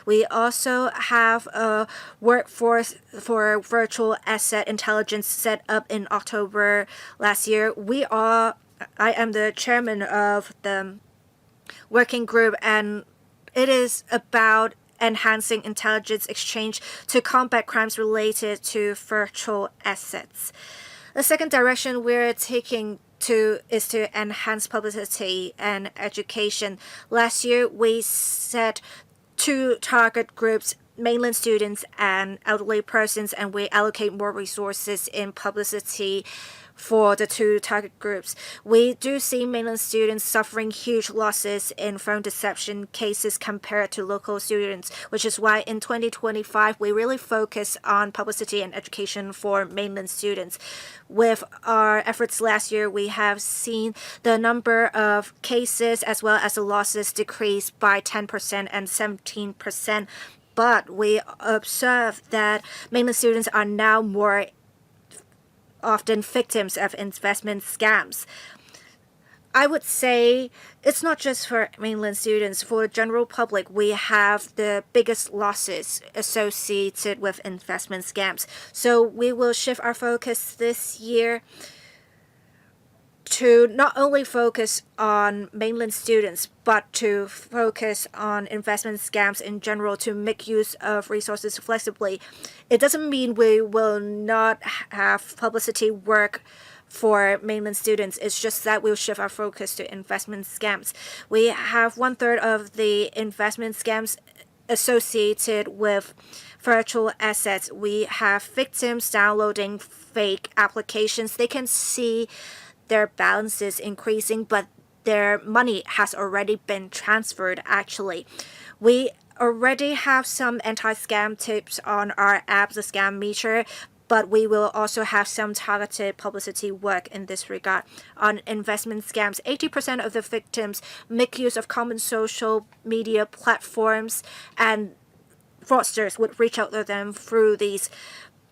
C: We also have a workforce for virtual asset intelligence set up in October last year. I am the chairman of the working group, and it is about enhancing intelligence exchange to combat crimes related to virtual assets. The second direction we're taking is to enhance publicity and education. Last year, we set 2 target groups, mainland students and elderly persons, and we allocate more resources in publicity for the 2 target groups. We do see mainland students suffering huge losses in phone deception cases compared to local students, which is why in 2025 we really focus on publicity and education for mainland students. With our efforts last year, we have seen the number of cases as well as the losses decrease by 10% and 17%. But we observe that mainland students are now more often victims of investment scams. I would say it's not just for mainland students. For the general public, we have the biggest losses associated with investment scams. So we will shift our focus this year to not only focus on mainland students, but to focus on investment scams in general to make use of resources flexibly. It doesn't mean we will not have publicity work for mainland students. It's just that we'll shift our focus to investment scams. We have 1/3 of the investment scams associated with virtual assets. We have victims downloading fake applications. They can see their balances increasing, but their money has already been transferred actually. We already have some anti-scam tips on our app, the Scam Meter, but we will also have some targeted publicity work in this regard. On investment scams, 80% of the victims make use of common social media platforms, and fraudsters would reach out to them through these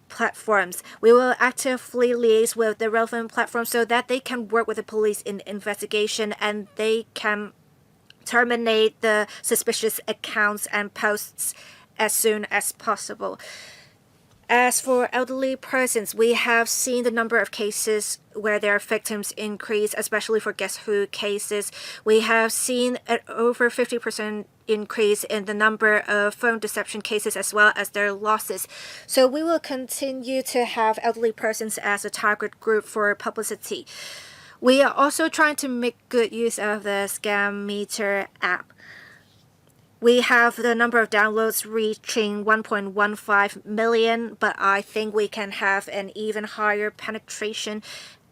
C: platforms. We will actively liaise with the relevant platforms so that they can work with the police in investigation and they can terminate the suspicious accounts and posts as soon as possible. As for elderly persons, we have seen the number of cases where their victims increase, especially for guess who cases. We have seen an over 50% increase in the number of phone deception cases as well as their losses. So we will continue to have elderly persons as a target group for publicity. We are also trying to make good use of the Scam Meter app. We have the number of downloads reaching 1.15 million, but I think we can have an even higher penetration.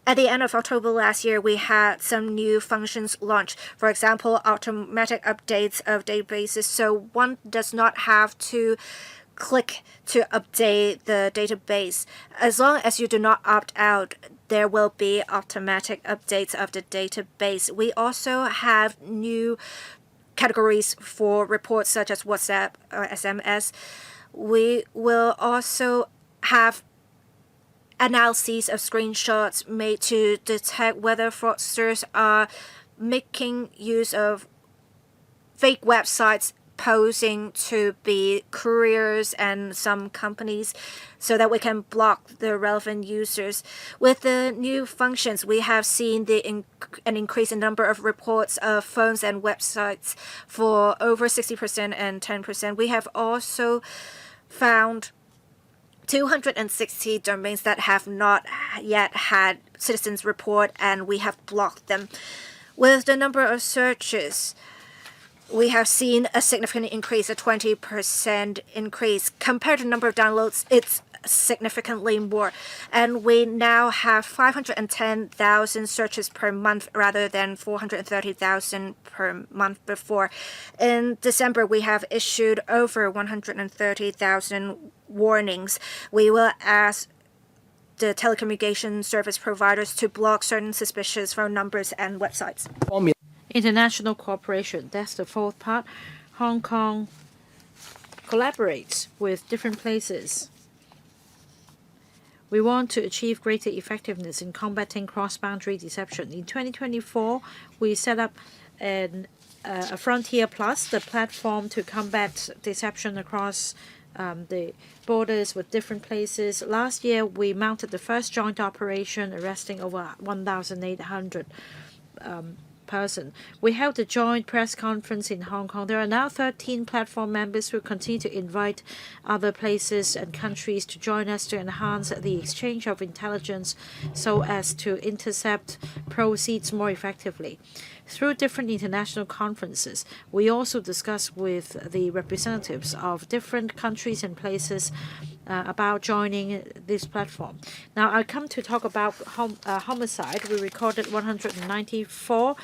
C: At the end of October last year, we had some new functions launched. For example, automatic updates of databases, so one does not have to click to update the database. As long as you do not opt out, there will be automatic updates of the database. We also have new categories for reports such as WhatsApp or SMS. We will also have analyses of screenshots made to detect whether fraudsters are making use of fake websites posing to be couriers and some companies so that we can block the relevant users. With the new functions, we have seen an increase in number of reports of phones and websites for over 60% and 10%. We have also found 260 domains that have not yet had citizens report, and we have blocked them. With the number of searches, we have seen a significant increase, a 20% increase. Compared to the number of downloads, it's significantly more. And we now have 510,000 searches per month rather than 430,000 per month before. In December, we have issued over 130,000 warnings. We will ask the telecommunication service providers to block certain suspicious phone numbers and websites.
A: International cooperation, that's the fourth part. Hong Kong collaborates with different places. We want to achieve greater effectiveness in combating cross-boundary deception. In 2024, we set up a Frontier Plus, the platform to combat deception across the borders with different places. Last year, we mounted the first joint operation, arresting over 1,800 person. We held a joint press conference in Hong Kong. There are now 13 platform members who continue to invite other places and countries to join us to enhance the exchange of intelligence so as to intercept proceeds more effectively. Through different international conferences, we also discuss with the representatives of different countries and places about joining this platform. Now, I come to talk about homicide. We recorded 194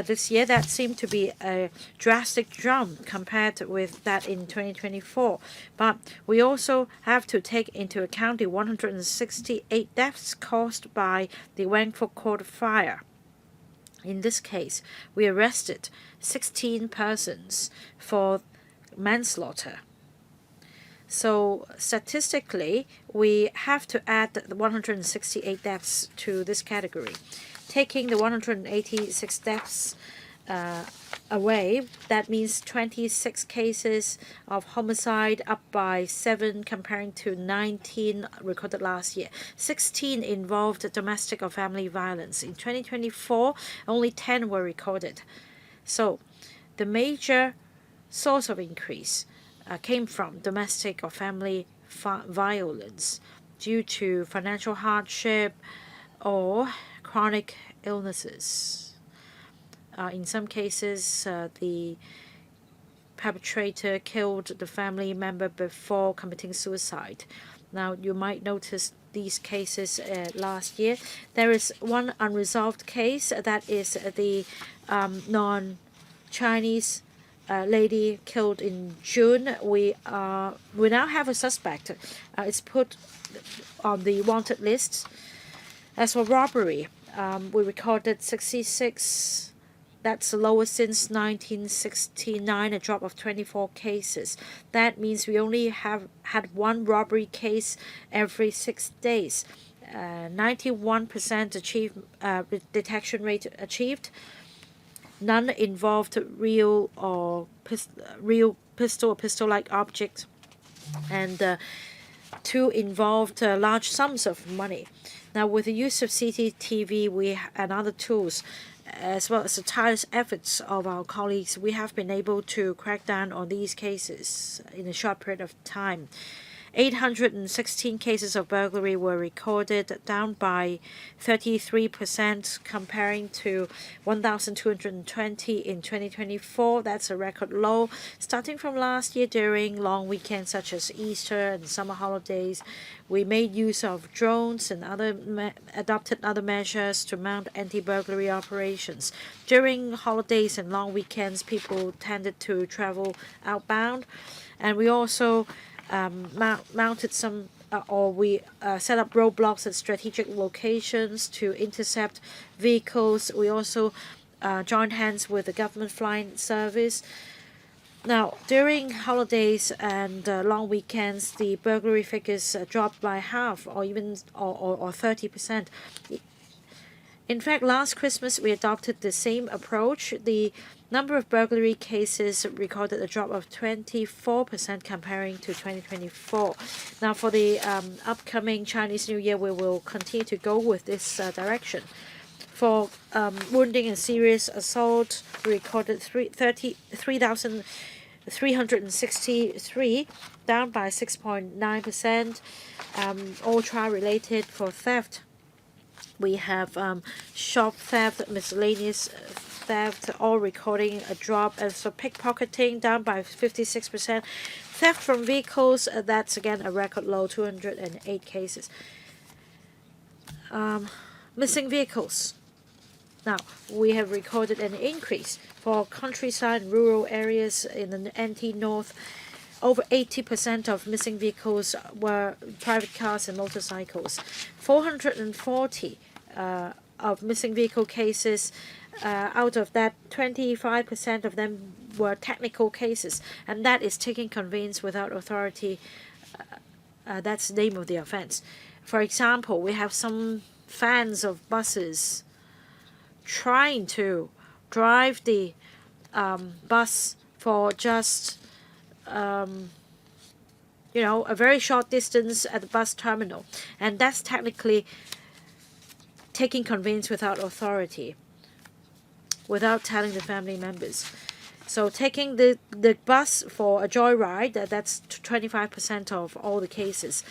A: this year. That seemed to be a drastic jump compared with that in 2024. But we also have to take into account the 168 deaths caused by the Wangfuk Court fire. In this case, we arrested 16 persons for manslaughter. So statistically, we have to add the 168 deaths to this category. Taking the 186 deaths away, that means 26 cases of homicide, up by 7 comparing to 19 recorded last year. 16 involved domestic or family violence. In 2024, only 10 were recorded. So the major source of increase came from domestic or family violence due to financial hardship or chronic illnesses. In some cases, the perpetrator killed the family member before committing suicide. Now, you might notice these cases last year. There is one unresolved case, that is the non-Chinese lady killed in June. We now have a suspect. It's put on the wanted list. As for robbery, we recorded 66. That's the lowest since 1969, a drop of 24 cases. That means we only have had one robbery case every 6 days. 91% detection rate achieved. None involved real pistol or pistol-like object, and two involved large sums of money. Now, with the use of CCTV and other tools, as well as the tireless efforts of our colleagues, we have been able to crack down on these cases in a short period of time. 816 cases of burglary were recorded, down by 33% comparing to 1,220 in 2024. That's a record low. Starting from last year during long weekends such as Easter and summer holidays, we made use of drones and adopted other measures to mount anti-burglary operations. During holidays and long weekends, people tended to travel outbound, and we also mounted some we set up roadblocks at strategic locations to intercept vehicles. We also joined hands with the government flying service. Now, during holidays and long weekends, the burglary figures dropped by half or even 30%. In fact, last Christmas we adopted the same approach. The number of burglary cases recorded a drop of 24% comparing to 2024. Now, for the upcoming Chinese New Year, we will continue to go with this direction. For wounding and serious assault, we recorded 3,363, down by 6.9%. All trial related. For theft, we have shop theft, miscellaneous theft, all recording a drop. As for pickpocketing, down by 56%. Theft from vehicles, that's again a record low, 208 cases. Missing vehicles. Now, we have recorded an increase for countryside and rural areas in the NT North. Over 80% of missing vehicles were private cars and motorcycles. 440 of missing vehicle cases, out of that, 25% of them were technical cases, and that is taking conveyance without authority. That's the name of the offense. For example, we have some fans of buses trying to drive the bus for just a very short distance at the bus terminal, and that's technically taking conveyance without authority, without telling the family members. So taking the bus for a joyride, that's 25% of all the cases.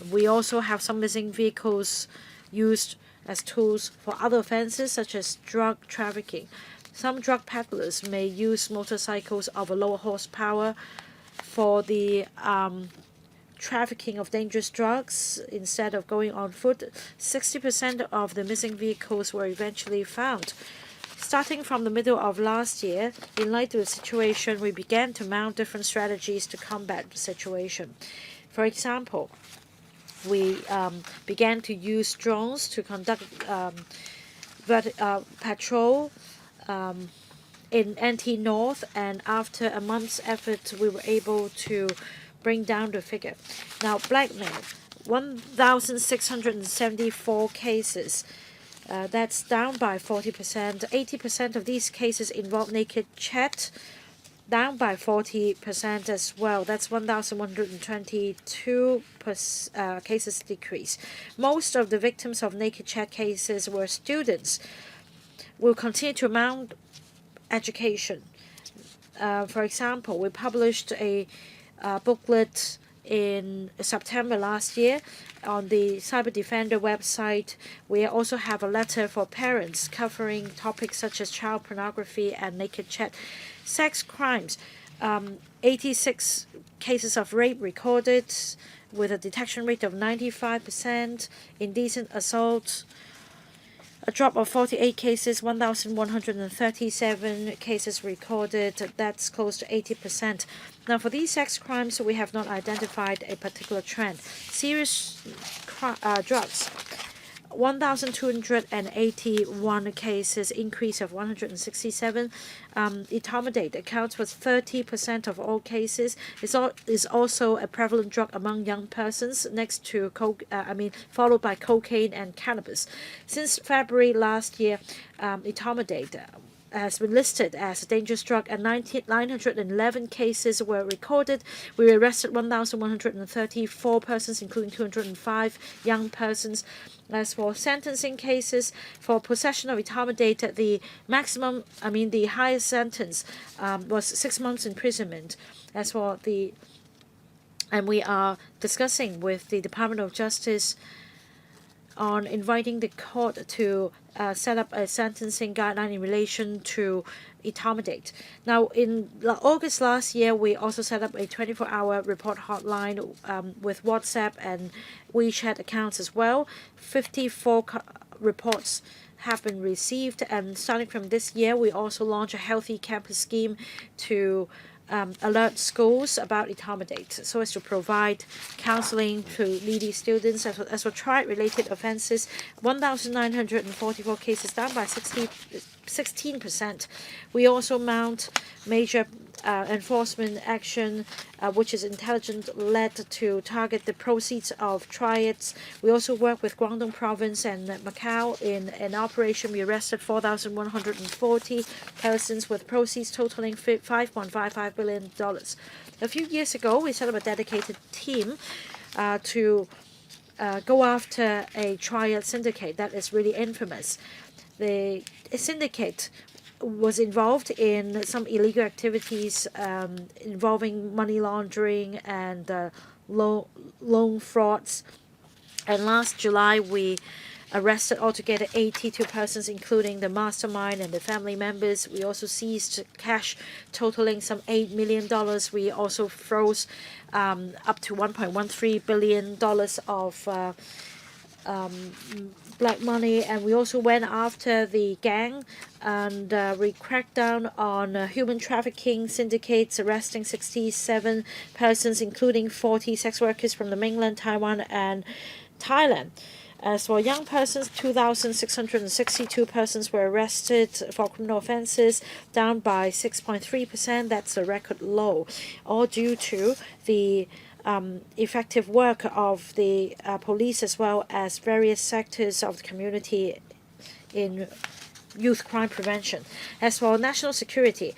A: We also have some missing vehicles used as tools for other offenses such as drug trafficking. Some drug peddlers may use motorcycles of a lower horsepower for the trafficking of dangerous drugs instead of going on foot. 60% of the missing vehicles were eventually found. Starting from the middle of last year, in light of the situation, we began to mount different strategies to combat the situation. For example, we began to use drones to conduct patrol in NT North, and after a month's effort, we were able to bring down the figure. Now, blackmail, 1,674 cases. That's down by 40%. 80% of these cases involve naked chat, down by 40% as well. That's 1,122 cases decrease. Most of the victims of naked chat cases were students. We'll continue to mount education. For example, we published a booklet in September last year on the Cyber Defender website. We also have a letter for parents covering topics such as child pornography and naked chat. Sex crimes, 86 cases of rape recorded with a detection rate of 95%. Indecent assault, a drop of 48 cases, 1,137 cases recorded. That's close to 80%. Now, for these sex crimes, we have not identified a particular trend. Serious drugs, 1,281 cases, increase of 167. Etomidate accounts for 30% of all cases. Is also a prevalent drug among young persons, next to followed by cocaine and cannabis. Since February last year, etomidate has been listed as a dangerous drug, and 911 cases were recorded. We arrested 1,134 persons, including 205 young persons. As for sentencing cases, for possession of retardant data, the highest sentence was 6 months imprisonment. As for and we are discussing with the Department of Justice on inviting the court to set up a sentencing guideline in relation to etomidate. Now, in August last year, we also set up a 24-hour report hotline with WhatsApp and WeChat accounts as well. 54 reports have been received, and starting from this year, we also launched a healthy campus scheme to alert schools about etomidate, so as to provide counseling to needy students. As for triad-related offences, 1,944 cases, down by 16%. We also mount major enforcement action, which is intelligent-led to target the proceeds of triads. We also work with Guangdong Province and Macau in an operation. We arrested 4,140 persons with proceeds totaling $5.55 billion. A few years ago, we set up a dedicated team to go after a triad syndicate that is really infamous. The syndicate was involved in some illegal activities involving money laundering and loan frauds. And last July, we arrested altogether 82 persons, including the mastermind and the family members. We also seized cash totaling some $8 million. We also froze up to $1.13 billion of black money, and we also went after the gang, and we cracked down on human trafficking syndicates, arresting 67 persons, including 40 sex workers from the mainland Taiwan and Thailand. As for young persons, 2,662 persons were arrested for criminal offences, down by 6.3%. That's a record low, all due to the effective work of the police as well as various sectors of the community in youth crime prevention. As for national security,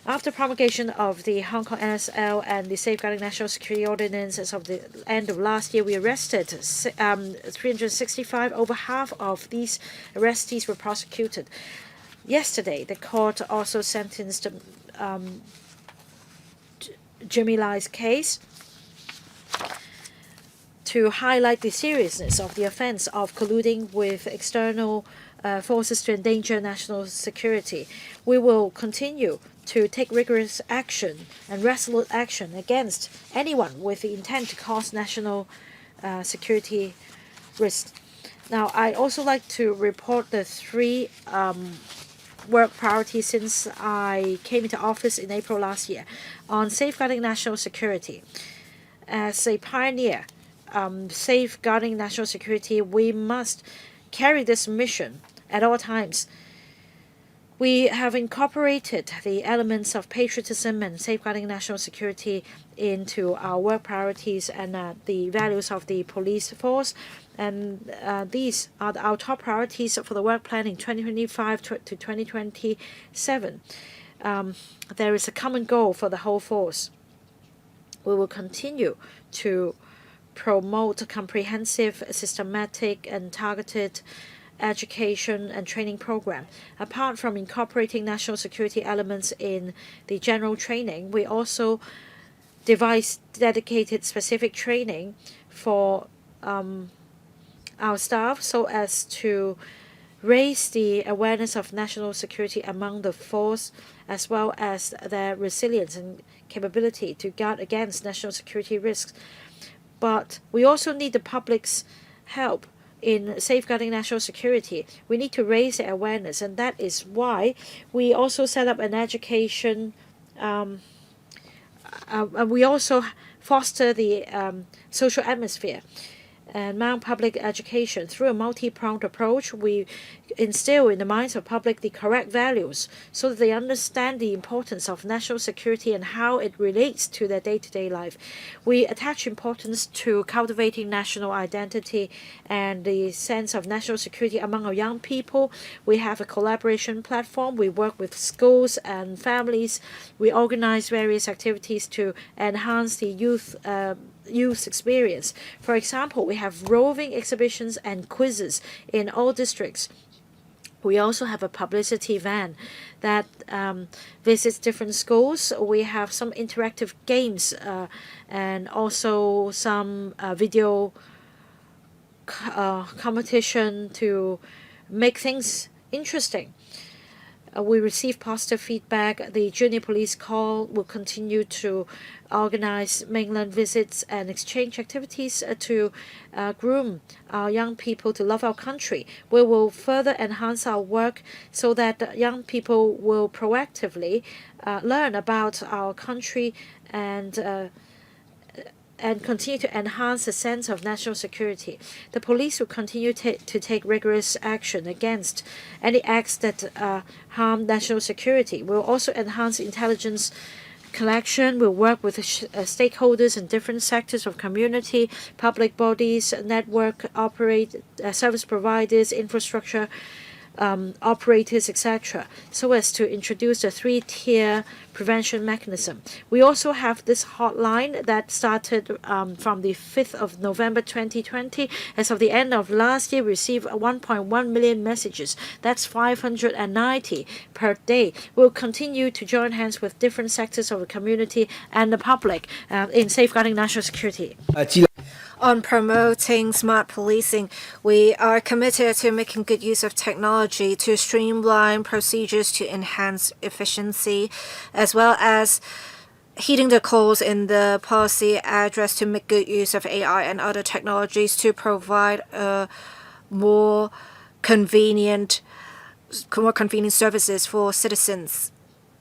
A: after promulgation of the Hong Kong NSL and the Safeguarding National Security Ordinance as of the end of last year, we arrested 365. Over half of these arrestees were prosecuted. Yesterday, the court also sentenced Jimmy Lai's case to highlight the seriousness of the offense of colluding with external forces to endanger national security. We will continue to take rigorous action and resolute action against anyone with the intent to cause national security risks. Now, I'd also like to report the three work priorities since I came into office in April last year. On safeguarding national security, as a pioneer safeguarding national security, we must carry this mission at all times. We have incorporated the elements of patriotism and safeguarding national security into our work priorities and the values of the police force. And these are our top priorities for the work plan in 2025 to 2027. There is a common goal for the whole force. We will continue to promote a comprehensive, systematic, and targeted education and training program. Apart from incorporating national security elements in the general training, we also devise dedicated specific training for our staff so as to raise the awareness of national security among the force, as well as their resilience and capability to guard against national security risks. But we also need the public's help in safeguarding national security. We need to raise the awareness, and that is why we also set up an education. We also foster the social atmosphere. and mount public education. Through a multi-pronged approach, we instill in the minds of public the correct values so that they understand the importance of national security and how it relates to their day-to-day life. We attach importance to cultivating national identity and the sense of national security among our young people. We have a collaboration platform. We work with schools and families. We organize various activities to enhance the youth experience. For example, we have roving exhibitions and quizzes in all districts. We also have a publicity van that visits different schools. We have some interactive games and also some video competition to make things interesting. We receive positive feedback. The Junior Police Corps will continue to organize mainland visits and exchange activities to groom our young people to love our country. We will further enhance our work so that young people will proactively learn about our country and continue to enhance a sense of national security. The police will continue to take rigorous action against any acts that harm national security. We'll also enhance intelligence collection. We'll work with stakeholders in different sectors of community, public bodies, network service providers, infrastructure operators, etc., so as to introduce a three-tier prevention mechanism. We also have this hotline that started from the 5th of November 2020. As of the end of last year, we received 1.1 million messages. That's 590 per day. We'll continue to join hands with different sectors of the community and the public in safeguarding national security.
C: On promoting smart policing, we are committed to making good use of technology to streamline procedures to enhance efficiency, as well as heeding the calls in the policy address to make good use of AI and other technologies to provide more convenient services for citizens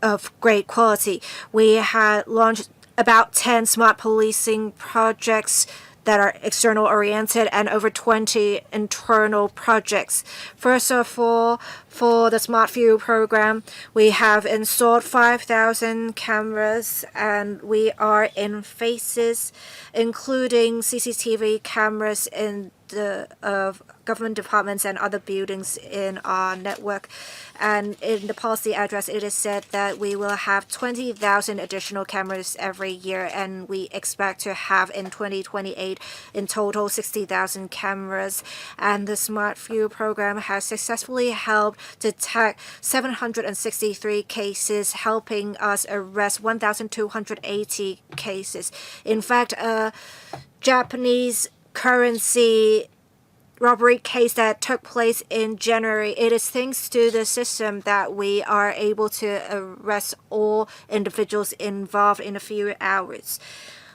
C: of great quality. We had launched about 10 smart policing projects that are external oriented and over 20 internal projects. First of all, for the Smart View program, we have installed 5,000 cameras and we are in phases, including CCTV cameras in the government departments and other buildings in our network. And in the policy address, it is said that we will have 20,000 additional cameras every year, and we expect to have in 2028 in total 60,000 cameras. And the Smart View program has successfully helped detect 763 cases, helping us arrest 1,280 cases. In fact, a Japanese currency robbery case that took place in January, it is thanks to the system that we are able to arrest all individuals involved in a few hours.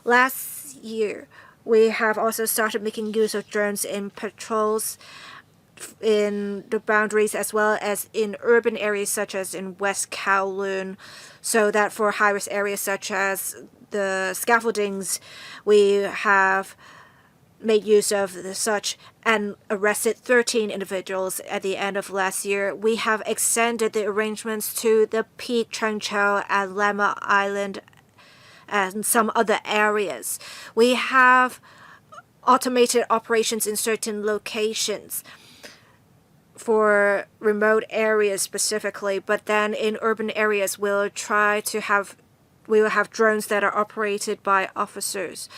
C: Last year, we have also started making use of drones in patrols in the boundaries as well as in urban areas such as in West Kowloon, so that for high-risk areas such as the scaffoldings, we have made use of such and arrested 13 individuals at the end of last year. We have extended the arrangements to the Peak, Chengchou, and Lemma Island and some other areas. We have automated operations in certain locations for remote areas specifically, but then in urban areas we will have drones that are operated by officers.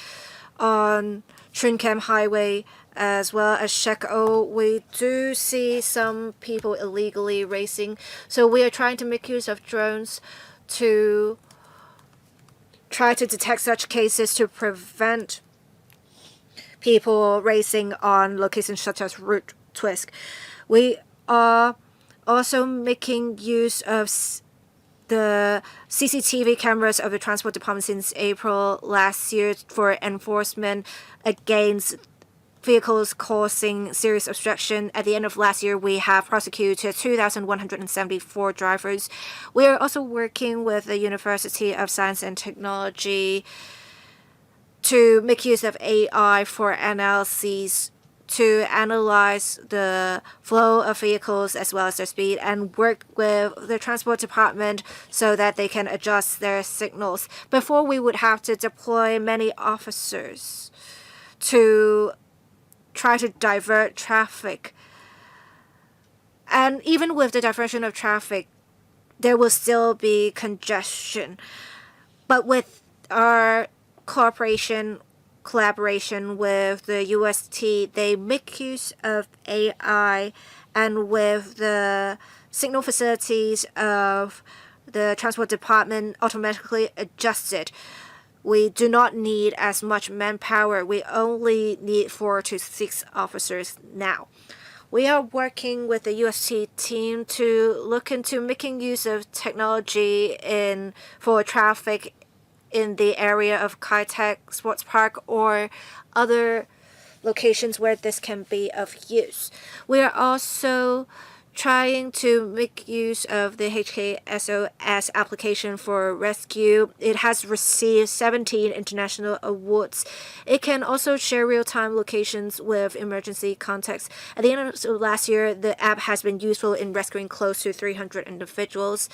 C: On Trinkem Highway as well as Shek-O, we do see some people illegally racing. So we are trying to make use of drones to try to detect such cases to prevent people racing on locations such as Route Twisk. We are also making use of the CCTV cameras of the Transport Department since April last year for enforcement against vehicles causing serious obstruction. At the end of last year, we have prosecuted 2,174 drivers. We are also working with the University of Science and Technology to make use of AI for analyses to analyze the flow of vehicles as well as their speed and work with the transport department so that they can adjust their signals. Before, we would have to deploy many officers to try to divert traffic. And even with the diversion of traffic, there will still be congestion. But with our collaboration with the UST, they make use of AI, and with the signal facilities of the transport department automatically adjusted. We do not need as much manpower. We only need 4 to 6 officers now. We are working with the UST team to look into making use of technology for traffic in the area of Kai Tak Sports Park or other locations where this can be of use. We are also trying to make use of the HKSOS application for rescue. It has received 17 international awards. It can also share real-time locations with emergency contacts. At the end of last year, the app has been useful in rescuing close to 300 individuals.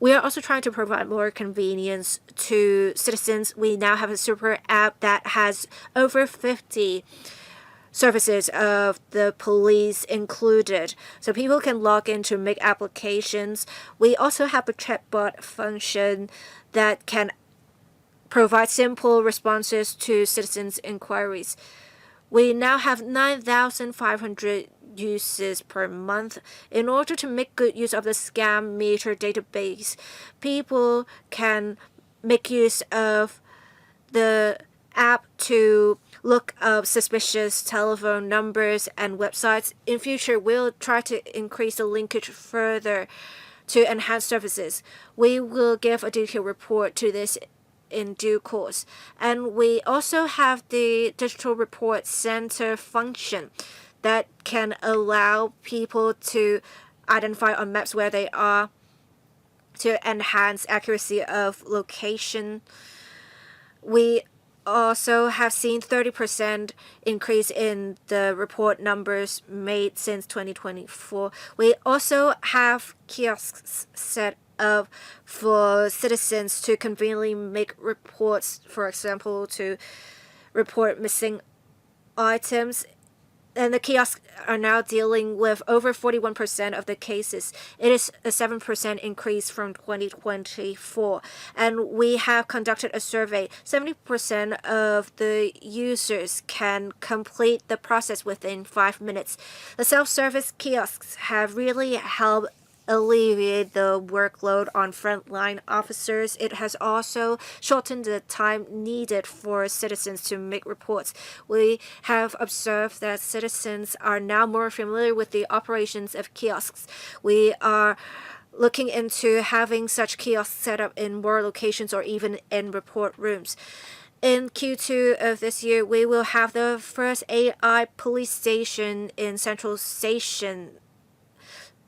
C: We are also trying to provide more convenience to citizens. We now have a super app that has over 50 services of the police included, so people can log in to make applications. We also have a chatbot function that can provide simple responses to citizens' inquiries. We now have 9,500 uses per month. In order to make good use of the scam meter database, people can make use of the app to look up suspicious telephone numbers and websites. In future, we'll try to increase the linkage further to enhance services. We will give a detailed report to this in due course. And we also have the digital report center function that can allow people to identify on maps where they are to enhance accuracy of location. We also have seen 30% increase in the report numbers made since 2024. We also have kiosks set up for citizens to conveniently make reports, for example, to report missing items. And the kiosks are now dealing with over 41% of the cases. It is a 7% increase from 2024. And we have conducted a survey. 70% of the users can complete the process within 5 minutes. The self-service kiosks have really helped alleviate the workload on frontline officers. It has also shortened the time needed for citizens to make reports. We have observed that citizens are now more familiar with the operations of kiosks. We are looking into having such kiosks set up in more locations or even in report rooms. In Q2 of this year, we will have the first AI police station in Central Station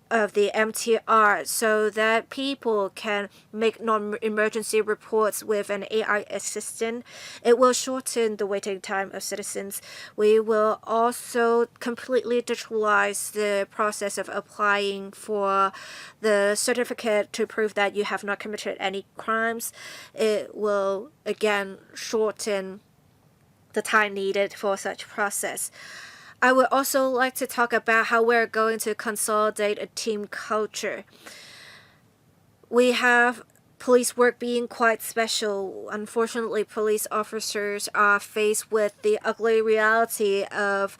C: of the MTR so that people can make non-emergency reports with an AI assistant. It will shorten the waiting time of citizens. We will also completely digitalize the process of applying for the certificate to prove that you have not committed any crimes. It will again shorten the time needed for such process. I would also like to talk about how we're going to consolidate a team culture. We have police work being quite special. Unfortunately, police officers are faced with the ugly reality of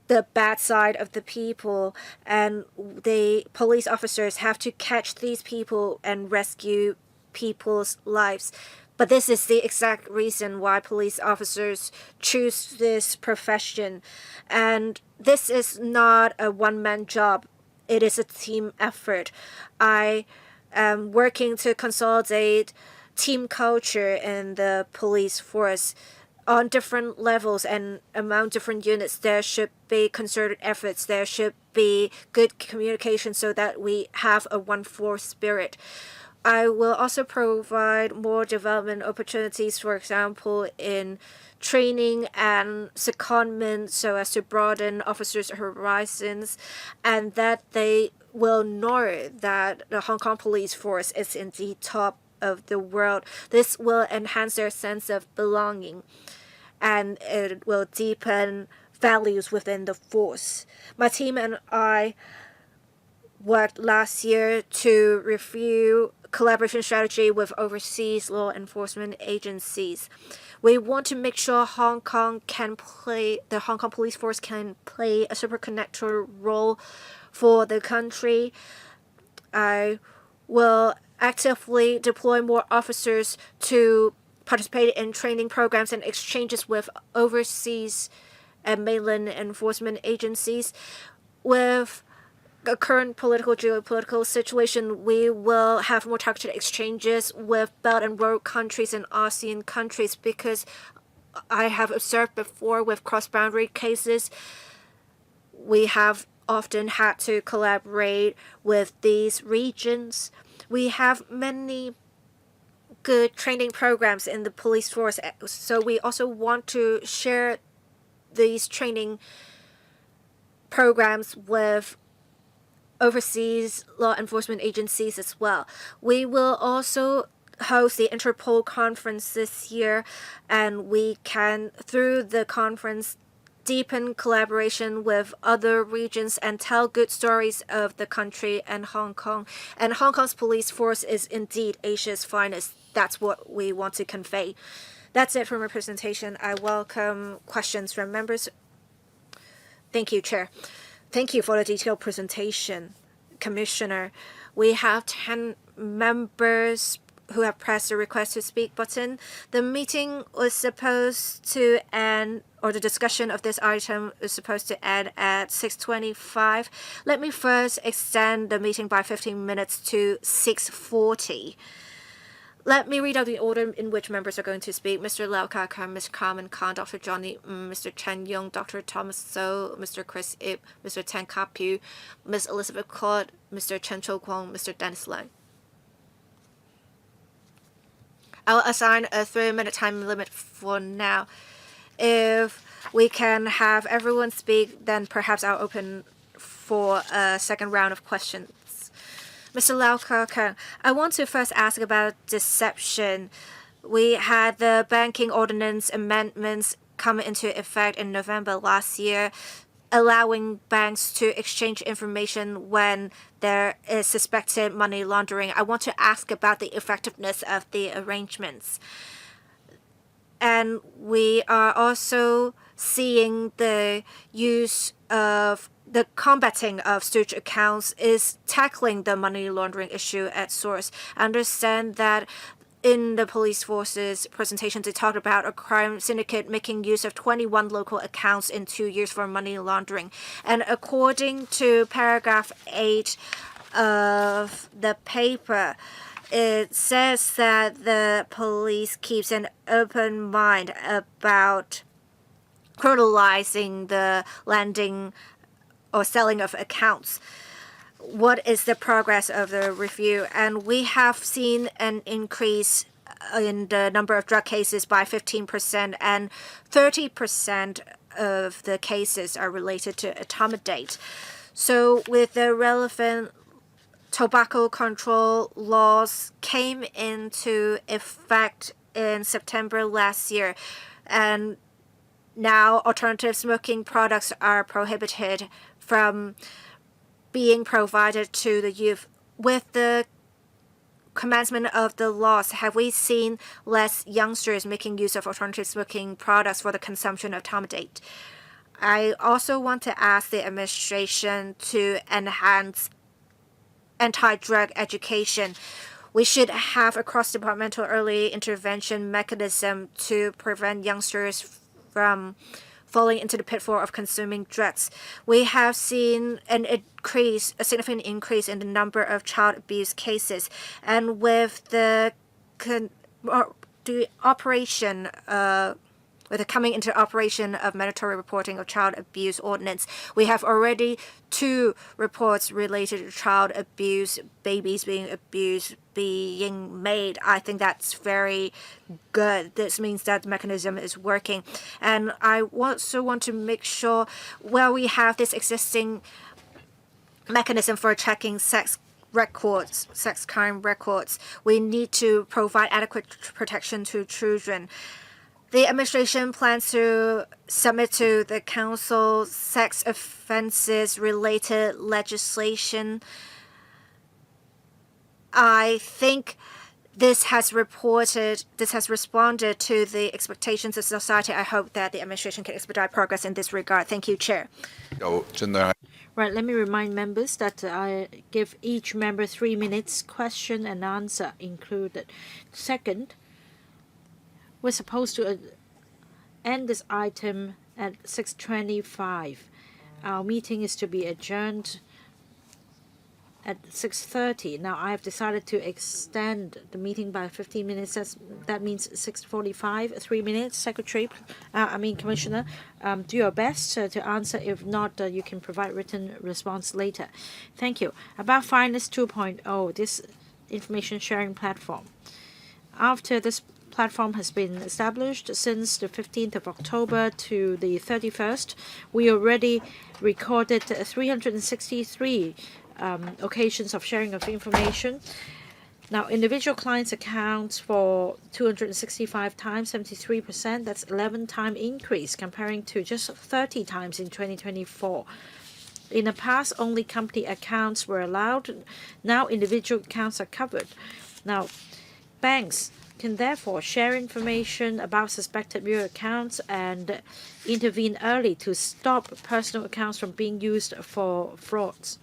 C: the bad side of the people, and the police officers have to catch these people and rescue people's lives. But this is the exact reason why police officers choose this profession. And this is not a one-man job. It is a team effort. I am working to consolidate team culture in the police force on different levels and among different units. There should be concerted efforts. There should be good communication so that we have a one-force spirit. I will also provide more development opportunities, for example, in training and secondment, so as to broaden officers' horizons, and that they will know that the Hong Kong police force is indeed top of the world. This will enhance their sense of belonging, and it will deepen values within the force. My team and I worked last year to review collaboration strategy with overseas law enforcement agencies. We want to make sure the Hong Kong police force can play a super connector role for the country. I will actively deploy more officers to participate in training programs and exchanges with overseas and mainland enforcement agencies. With the current geopolitical situation, we will have more targeted exchanges with Belt and Road countries and ASEAN countries, because I have observed before with cross-boundary cases, we have often had to collaborate with these regions. We have many good training programs in the police force, so we also want to share these training programs with overseas law enforcement agencies as well. We will also host the Interpol conference this year, and we can, through the conference, deepen collaboration with other regions and tell good stories of the country and Hong Kong. And Hong Kong's police force is indeed Asia's finest. That's what we want to convey. That's it for my presentation. I welcome questions from members. Thank you, Chair. Thank you for the detailed presentation, Commissioner. We have 10 members who have pressed the request to speak button. The meeting was supposed to end, or the discussion of this item is supposed to end at 6:25. Let me first extend the meeting by 15 minutes to 6:40. Let me read out the order in which members are going to speak. Mr. Lau Ka-Kang, Ms. Carmen Khan, Dr. Johnny Mr. Chen Yung, Dr. Thomas So, Mr. Chris Ip, Mr. Tan Ka-Piu, Ms. Elizabeth Claude, Mr. Chen Cho-Kwong, Mr. Dennis Lang. I'll assign a 3-minute time limit for now. If we can have everyone speak, then perhaps I'll open for a second round of questions. Mr. Lau Ka-Kang, I want to first ask about deception. We had the banking ordinance amendments come into effect in November last year, allowing banks to exchange information when there is suspected money laundering. I want to ask about the effectiveness of the arrangements. And we are also seeing the use of the combating of stooge accounts is tackling the money laundering issue at source. I understand that in the police force's presentation, they talked about a crime syndicate making use of 21 local accounts in 2 years for money laundering. And according to paragraph 8 of the paper, it says that the police keeps an open mind about criminalizing the lending or selling of accounts. What is the progress of the review? And we have seen an increase in the number of drug cases by 15%, and 30% of the cases are related to accommodate. So with the relevant tobacco control laws came into effect in September last year, and now alternative smoking products are prohibited from being provided to the youth. With the commencement of the laws, have we seen less youngsters making use of alternative smoking products for the consumption of accommodate? I also want to ask the administration to enhance anti-drug education. We should have a cross-departmental early intervention mechanism to prevent youngsters from falling into the pitfall of consuming drugs. We have seen a significant increase in the number of child abuse cases, and with the operation with the coming into operation of mandatory reporting of child abuse ordinance, we have already 2 reports related to child abuse, babies being abused, being made. I think that's very good. This means that the mechanism is working. And I also want to make sure, well, we have this existing mechanism for checking sex records, sex crime records. We need to provide adequate protection to children. The administration plans to submit to the Council sex offenses related legislation. I think this has responded to the expectations of society. I hope that the administration can expedite progress in this regard. Thank you, Chair.
A: Right, let me remind members that I give each member 3 minutes, question and answer included. Second, we're supposed to end this item at 6:25. Our meeting is to be adjourned at 6:30. Now I have decided to extend the meeting by 15 minutes. That means 6:45, 3 minutes. Secretary, Commissioner, do your best to answer. If not, you can provide written response later. Thank you. About Finance 2.0, this information sharing platform. After this platform has been established since the 15th of October to the 31st, we already recorded 363 occasions of sharing of information. Now, individual clients accounts for 265 times, 73%. That's 11-time increase comparing to just 30 times in 2024. In the past, only company accounts were allowed. Now, individual accounts are covered. Now, banks can therefore share information about suspected real accounts and intervene early to stop personal accounts from being used for frauds.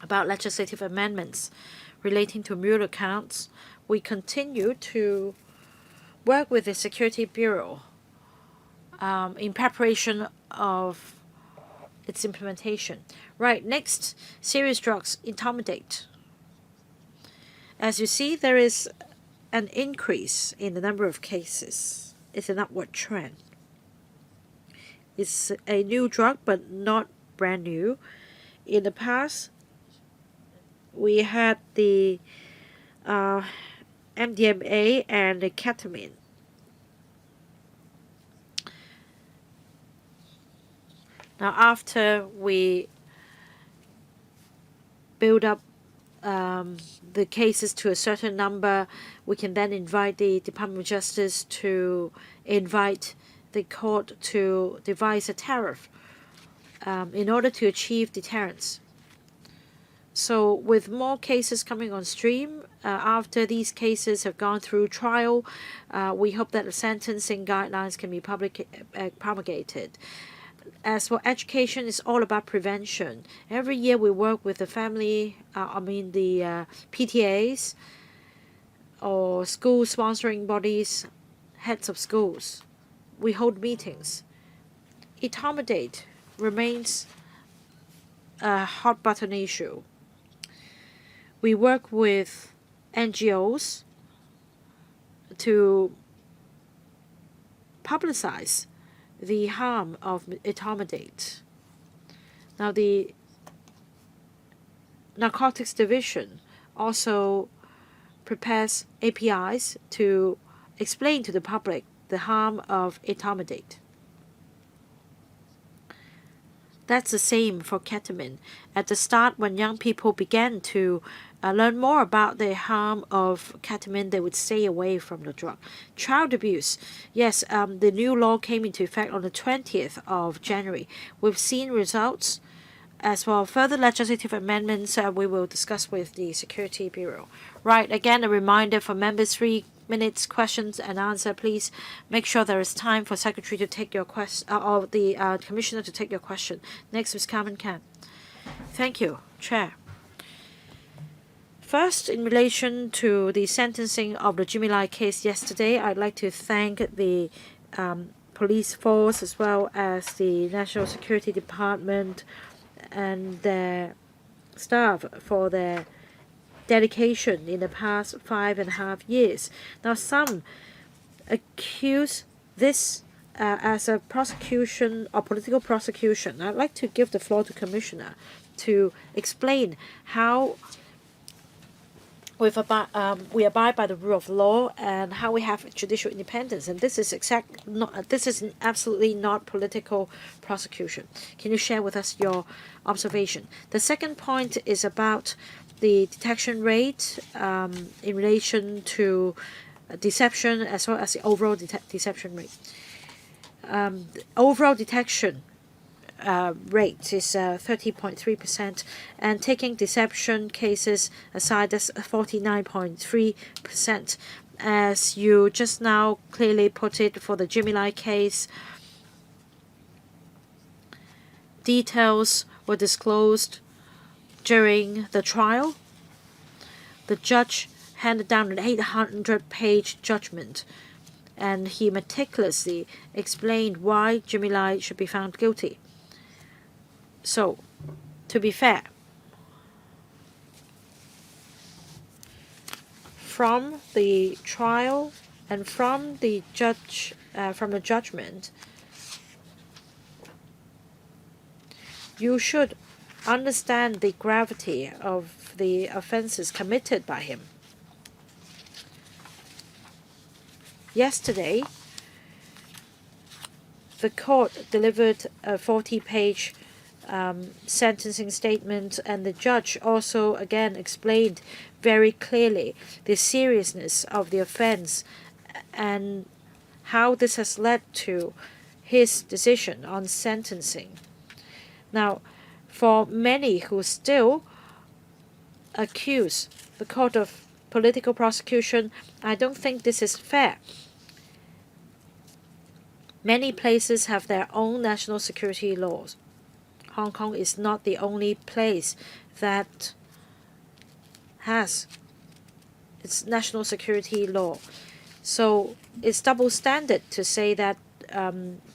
A: About legislative amendments relating to mule accounts, we continue to work with the Security Bureau in preparation of its implementation. Right, next, serious drugs, intimidate. As you see, there is an increase in the number of cases. It's an upward trend. It's a new drug, but not brand new. In the past, we had the MDMA and the ketamine. Now, after we build up the cases to a certain number, we can then invite the Department of Justice to invite the court to devise a tariff in order to achieve deterrence. So with more cases coming on stream, after these cases have gone through trial, we hope that the sentencing guidelines can be promulgated. As for education, it's all about prevention. Every year we work with the PTAs or school sponsoring bodies, heads of schools. We hold meetings. Intimidate remains a hot button issue. We work with NGOs to publicize the harm of intimidate. Now, the Narcotics Division also prepares APIs to explain to the public the harm of intimidate. That's the same for ketamine. At the start, when young people began to learn more about the harm of ketamine, they would stay away from the drug. Child abuse. Yes, the new law came into effect on the 20th of January. We've seen results. As for further legislative amendments, we will discuss with the Security Bureau. Right, again, a reminder for members, 3 minutes questions and answer. Please make sure there is time for Secretary to take your question, or the Commissioner to take your question. Next is Carmen Can. Thank you, Chair. First, in relation to the sentencing of the Jimmy Lai case yesterday, I'd like to thank the police force as well as the National Security Department and their staff for their dedication in the past 5.5 years. Now, some accuse this as a prosecution or political prosecution, I'd like to give the floor to Commissioner to explain how we abide by the rule of law and how we have judicial independence. And this is absolutely not political prosecution. Can you share with us your observation? The second point is about the detection rate in relation to deception as well as the overall deception rate. The overall detection rate is 30.3%, and taking deception cases aside, that's 49.3%. As you just now clearly put it, for the Jimmy Lai case, details were disclosed during the trial. The judge handed down an 800-page judgment, and he meticulously explained why Jimmy Lai should be found guilty. So, to be fair, from the trial and from the judgment, you should understand the gravity of the offenses committed by him. Yesterday, the court delivered a 40-page sentencing statement, and the judge also again explained very clearly the seriousness of the offense and how this has led to his decision on sentencing. Now, for many who still accuse the court of political prosecution, I don't think this is fair. Many places have their own national security laws. Hong Kong is not the only place that has its national security law. So it's double standard to say that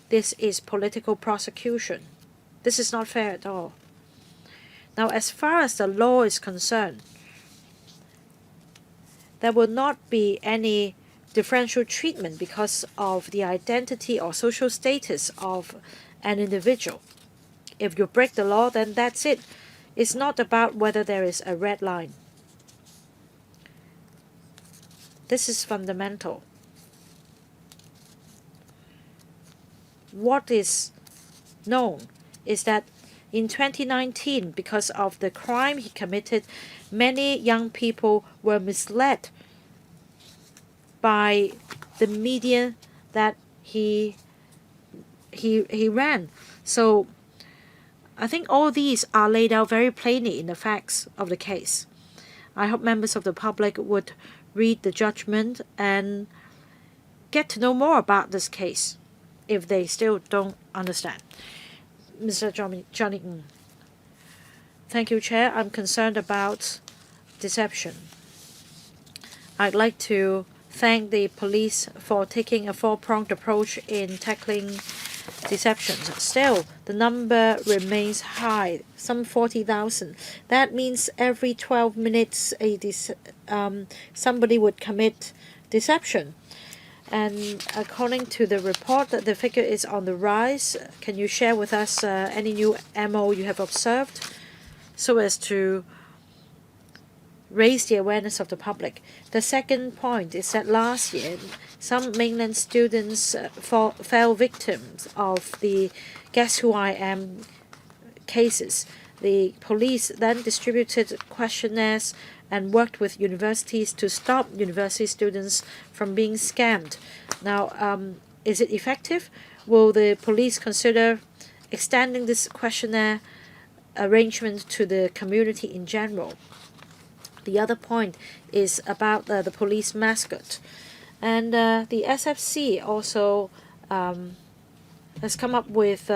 A: this is political prosecution. This is not fair at all. Now, as far as the law is concerned, there will not be any differential treatment because of the identity or social status of an individual. If you break the law, then that's it. It's not about whether there is a red line. This is fundamental. What is known is that in 2019, because of the crime he committed, many young people were misled by the media that he ran. So I think all these are laid out very plainly in the facts of the case. I hope members of the public would read the judgment and get to know more about this case if they still don't understand. Mr. Johnny Ng. Thank you, Chair. I'm concerned about deception. I'd like to thank the police for taking a four-pronged approach in tackling deceptions. Still, the number remains high, some 40,000. That means every 12 minutes somebody would commit deception. And according to the report, the figure is on the rise. Can you share with us any new MO you have observed so as to raise the awareness of the public? The second point is that last year, some mainland students fell victims of the Guess Who I Am cases. The police then distributed questionnaires and worked with universities to stop university students from being scammed. Now, is it effective? Will the police consider extending this questionnaire arrangement to the community in general? The other point is about the police mascot. And the SFC also has come up with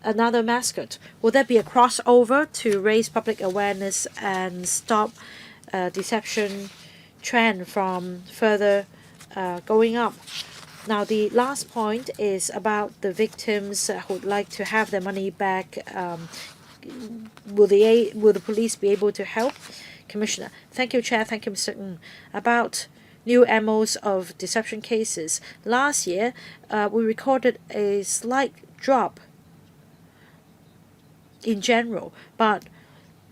A: another mascot. Will there be a crossover to raise public awareness and stop deception trend from further going up? Now, the last point is about the victims who would like to have their money back. Will the police be able to help? Commissioner. Thank you, Chair. Thank you, Mr. Ng. About new MOs of deception cases. Last year, we recorded a slight drop in general, but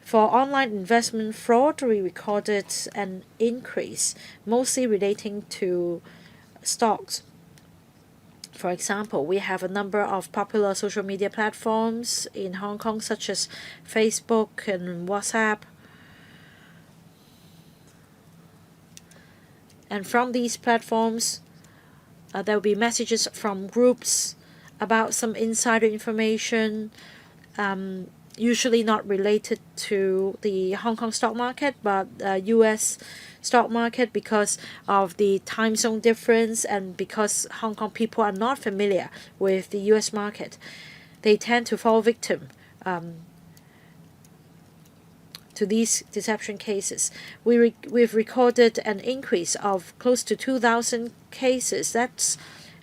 A: for online investment fraud, we recorded an increase, mostly relating to stocks. For example, we have a number of popular social media platforms in Hong Kong, such as Facebook and WhatsApp. And from these platforms, there will be messages from groups about some insider information, usually not related to the Hong Kong stock market, but US stock market, because of the time zone difference and because Hong Kong people are not familiar with the US market. They tend to fall victim to these deception cases. We've recorded an increase of close to 2,000 cases. That's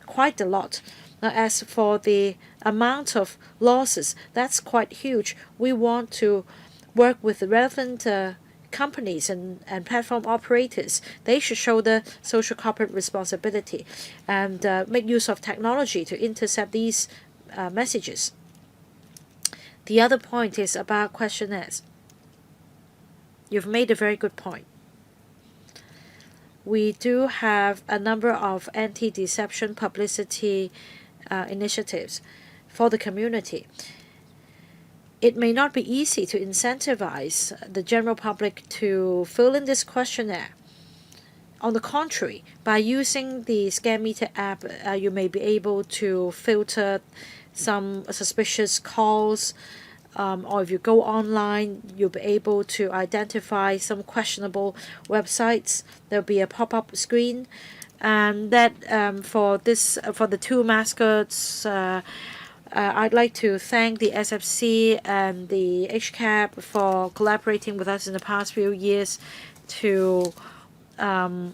A: quite a lot. Now, as for the amount of losses, that's quite huge. We want to work with the relevant companies and platform operators. They should show the social corporate responsibility and make use of technology to intercept these messages. The other point is about questionnaires. You've made a very good point. We do have a number of anti-deception publicity initiatives for the community. It may not be easy to incentivize the general public to fill in this questionnaire. On the contrary, by using the Scam Meter app, you may be able to filter some suspicious calls, or if you go online, you'll be able to identify some questionable websites. There'll be a pop-up screen, and that for the two mascots, I'd like to thank the SFC and the HCAP for collaborating with us in the past few years to go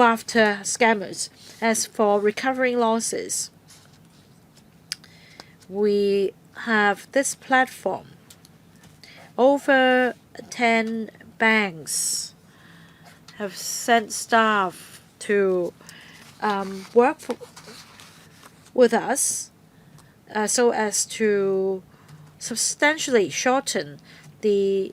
A: after scammers. As for recovering losses, we have this platform. Over 10 banks have sent staff to work with us so as to substantially shorten the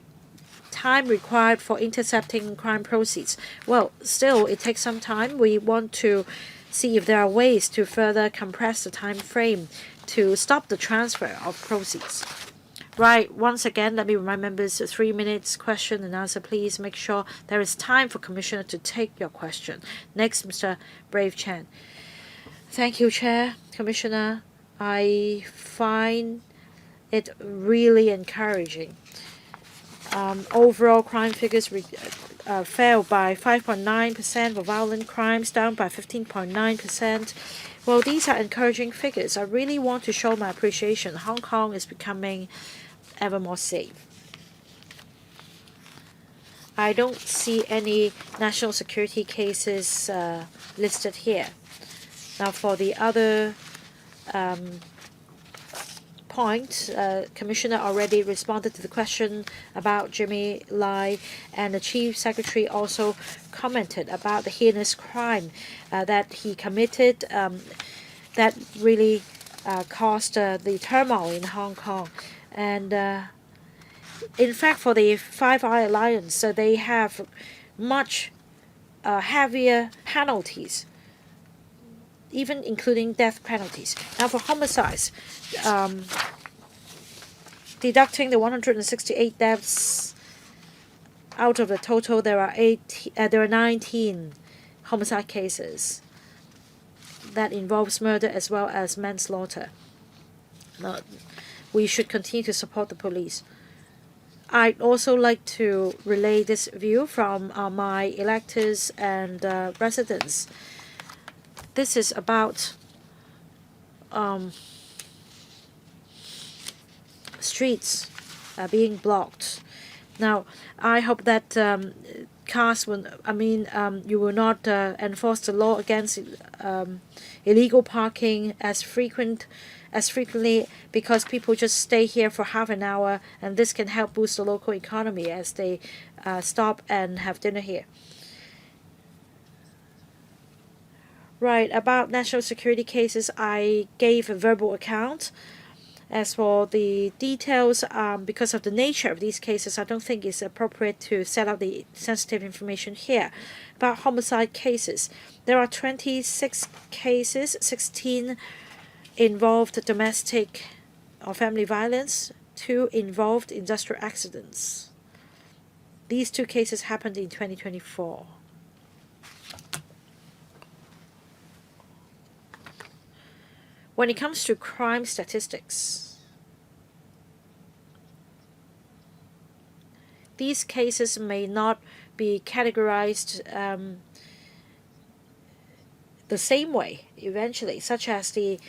A: time required for intercepting crime proceeds. Well, still, it takes some time. We want to see if there are ways to further compress the time frame to stop the transfer of proceeds. Right, once again, let me remind members, 3 minutes question and answer. Please make sure there is time for Commissioner to take your question. Next, Mr. Brave Chan. Thank you, Chair. Commissioner, I find it really encouraging. Overall crime figures fell by 5.9% for violent crimes, down by 15.9%. Well, these are encouraging figures. I really want to show my appreciation. Hong Kong is becoming ever more safe. I don't see any national security cases listed here. Now, for the other point, Commissioner already responded to the question about Jimmy Lai, and the Chief Secretary also commented about the heinous crime that he committed that really caused the turmoil in Hong Kong. And in fact, for the Five Eye Alliance, they have much heavier penalties, even including death penalties. Now, for homicides, deducting the 168 deaths out of the total, there are 19 homicide cases that involves murder as well as manslaughter. Now, we should continue to support the police. I'd also like to relay this view from my electors and residents. This is about streets being blocked. Now, I hope that you will not enforce the law against illegal parking as frequently, because people just stay here for half an hour, and this can help boost the local economy as they stop and have dinner here. Right, about national security cases, I gave a verbal account. As for the details, because of the nature of these cases, I don't think it's appropriate to set out the sensitive information here. About homicide cases, there are 26 cases, 16 involved domestic or family violence, 2 involved industrial accidents. These 2 cases happened in 2024. When it comes to crime statistics, these cases may not be categorized the same way eventually, such as the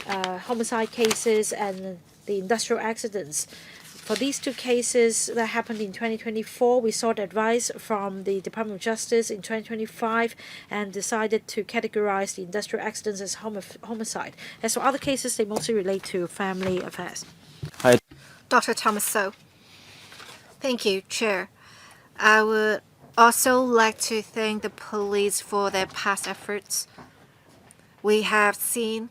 A: homicide cases and the industrial accidents. For these 2 cases that happened in 2024, we sought advice from the Department of Justice in 2025 and decided to categorize the industrial accidents as homicide. As for other cases, they mostly relate to family affairs.
B: Hi.
C: Dr. Thomas So. Thank you, Chair. I would also like to thank the police for their past efforts. We have seen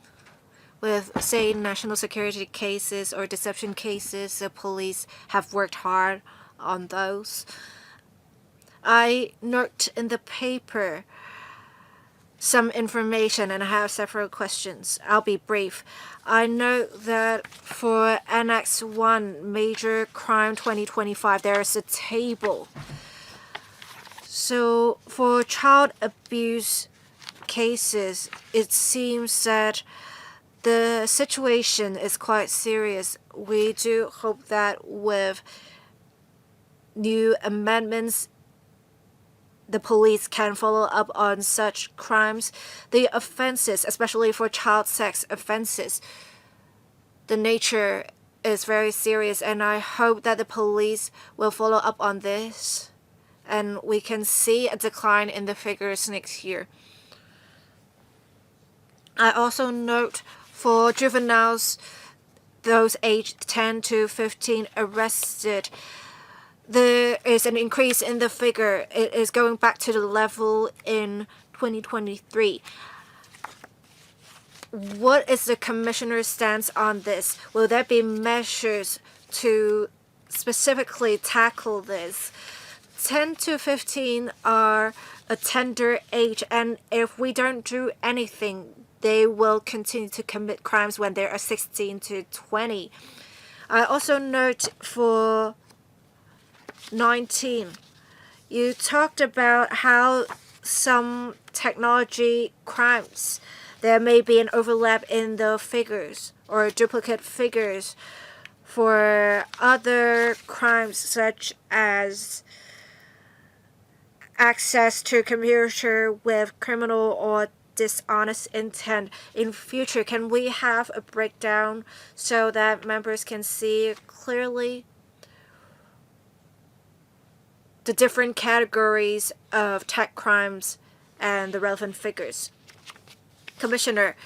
C: with, say, national security cases or deception cases, the police have worked hard on those. I note in the paper some information and I have several questions. I'll be brief. I note that for Annex 1, Major Crime 2025, there is a table. So for child abuse cases, it seems that the situation is quite serious. We do hope that with new amendments, the police can follow up on such crimes. The offenses, especially for child sex offenses, the nature is very serious, and I hope that the police will follow up on this and we can see a decline in the figures next year. I also note for juveniles, those aged 10 to 15 arrested, there is an increase in the figure. It is going back to the level in 2023. What is the Commissioner's stance on this? Will there be measures to specifically tackle this? 10 to 15 are a tender age, and if we don't do anything, they will continue to commit crimes when they are 16 to 20. I also note for 19, you talked about how some technology crimes, there may be an overlap in the figures or duplicate figures for other crimes such as access to computer with criminal or dishonest intent. In future, can we have a breakdown so that members can see clearly the different categories of tech crimes and the relevant figures? Commissioner,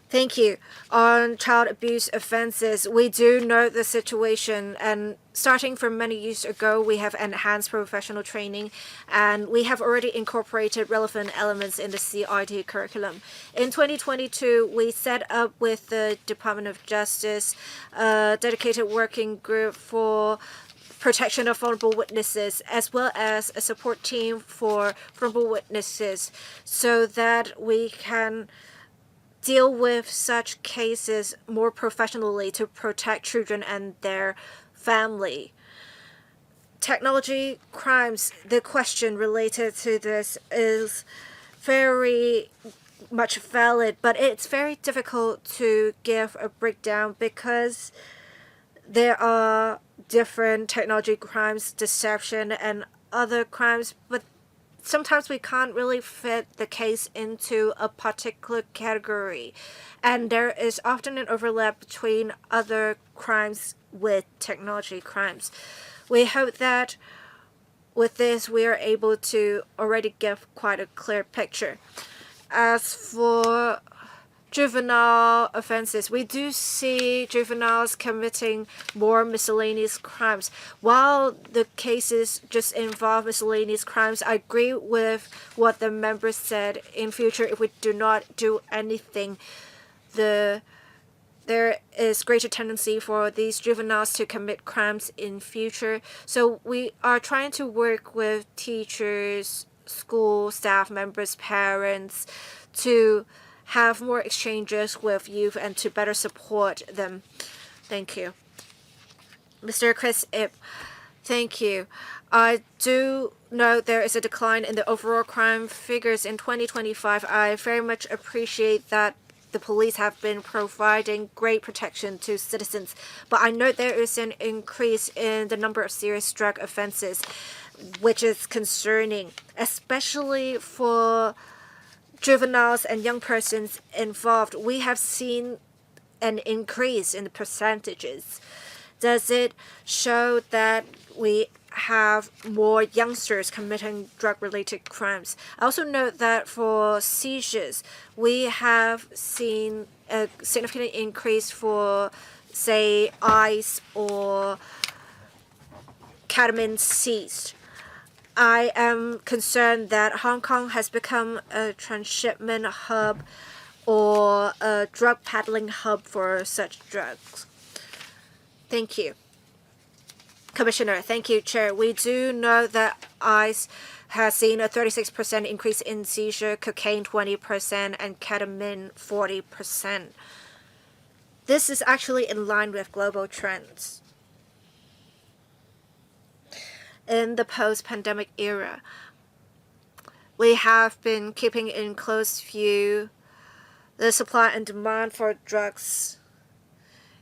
C: thank you. On child abuse offenses, we do know the situation, and starting from many years ago, we have enhanced professional training, and we have already incorporated relevant elements in the CIT curriculum. In 2022, we set up with the Department of Justice a dedicated working group for protection of vulnerable witnesses, as well as a support team for vulnerable witnesses, so that we can deal with such cases more professionally to protect children and their family. Technology crimes, the question related to this is very much valid, but it's very difficult to give a breakdown because there are different technology crimes, deception, and other crimes, but sometimes we can't really fit the case into a particular category, and there is often an overlap between other crimes with technology crimes. We hope that with this we are able to already give quite a clear picture. As for juvenile offenses. We do see juveniles committing more miscellaneous crimes. While the cases just involve miscellaneous crimes, I agree with what the members said. In future, if we do not do anything, there is greater tendency for these juveniles to commit crimes in future. So we are trying to work with teachers, school staff members, parents to have more exchanges with youth and to better support them. Thank you. Mr. Chris Ip, thank you. I do know there is a decline in the overall crime figures in 2025. I very much appreciate that the police have been providing great protection to citizens, but I know there is an increase in the number of serious drug offenses, which is concerning, especially for juveniles and young persons involved. We have seen an increase in the percentages. Does it show that we have more youngsters committing drug-related crimes? I also note that for seizures, we have seen a significant increase for, say, ice or ketamine seized. I am concerned that Hong Kong has become a transshipment hub or a drug peddling hub for such drugs. Thank you. Commissioner, thank you, Chair. We do know that ICE has seen a 36% increase in seizure, cocaine 20%, and ketamine 40%. This is actually in line with global trends. In the post-pandemic era, we have been keeping in close view the supply and demand for drugs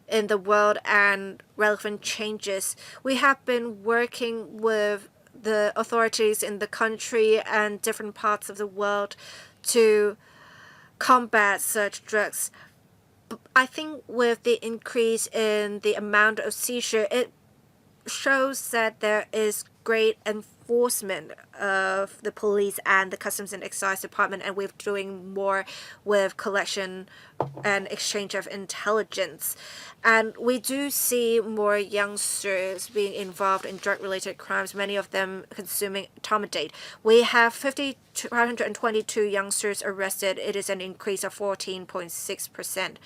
C: in the world and relevant changes. We have been working with the authorities in the country and different parts of the world to combat such drugs. I think with the increase in the amount of seizure, it shows that there is great enforcement of the police and the Customs and Excise Department, and we're doing more with collection and exchange of intelligence. And we do see more youngsters being involved in drug-related crimes, many of them consuming etomidate. We have 522 youngsters arrested. It is an increase of 14.6%.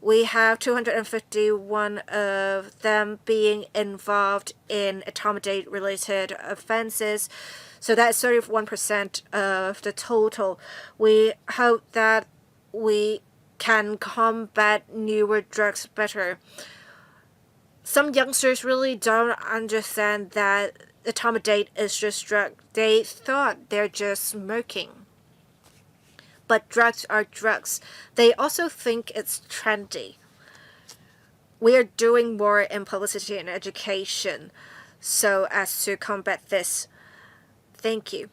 C: We have 251 of them being involved in etomidate-related offenses. So that's 31% of the total. We hope that we can combat newer drugs better. Some youngsters really don't understand that etomidate is just drug. They thought they're just smoking. But drugs are drugs. They also think it's trendy. We are doing more in publicity and education so as to combat this. Thank you.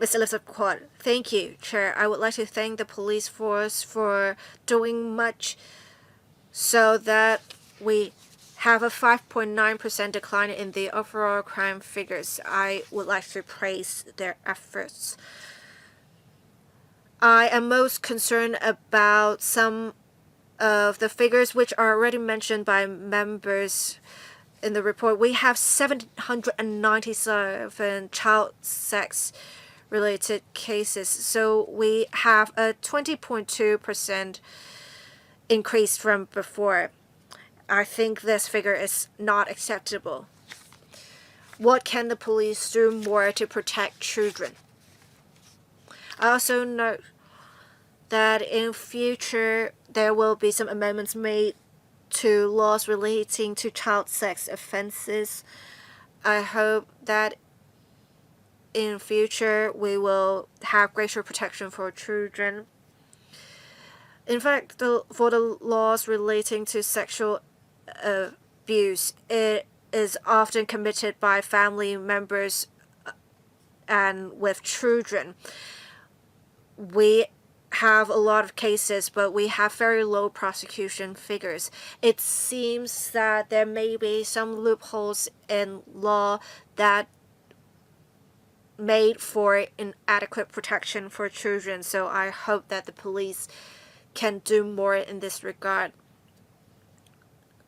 C: Ms. Elizabeth Kwok, thank you, Chair. I would like to thank the police force for doing much so that we have a 5.9% decline in the overall crime figures. I would like to praise their efforts. I am most concerned about some of the figures which are already mentioned by members in the report. We have 797 child sex related cases. So we have a 20.2% increase from before. I think this figure is not acceptable. What can the police do more to protect children? I also note that in future there will be some amendments made to laws relating to child sex offenses. I hope that in future we will have greater protection for children. In fact, for the laws relating to sexual abuse, it is often committed by family members and with children. We have a lot of cases, but we have very low prosecution figures. It seems that there may be some loopholes in law that made for inadequate protection for children. So I hope that the police can do more in this regard.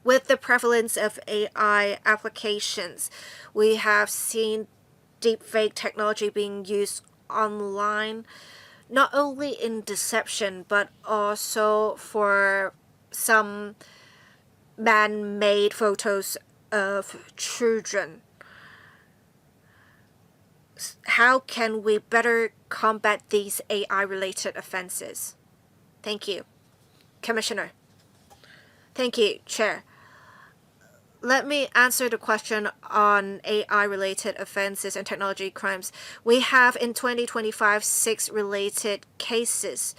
C: With the prevalence of AI applications, we have seen deepfake technology being used online, not only in deception, but also for some man-made photos of children. How can we better combat these AI-related offenses? Thank you. Commissioner. Thank you, Chair. Let me answer the question on AI-related offenses and technology crimes. We have in 2025 6 related cases,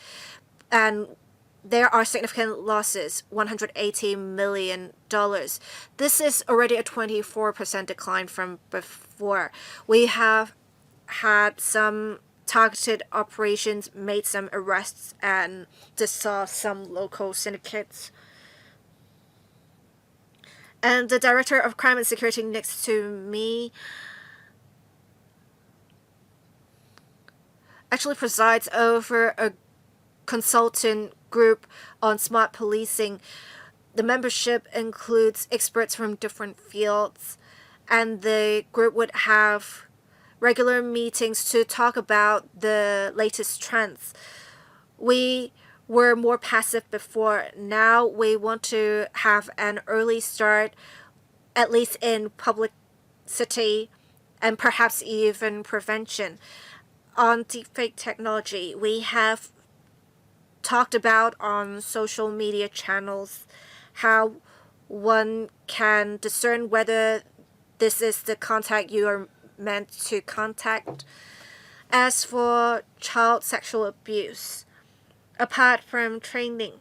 C: and there are significant losses, $180 million. This is already a 24% decline from before. We have had some targeted operations, made some arrests, and dissolved some local syndicates. And the Director of Crime and Security next to me actually presides over a consultant group on smart policing. The membership includes experts from different fields, and the group would have regular meetings to talk about the latest trends. We were more passive before. Now we want to have an early start, at least in publicity and perhaps even prevention. On deepfake technology, we have talked about on social media channels how one can discern whether this is the contact you are meant to contact. As for child sexual abuse, apart from training,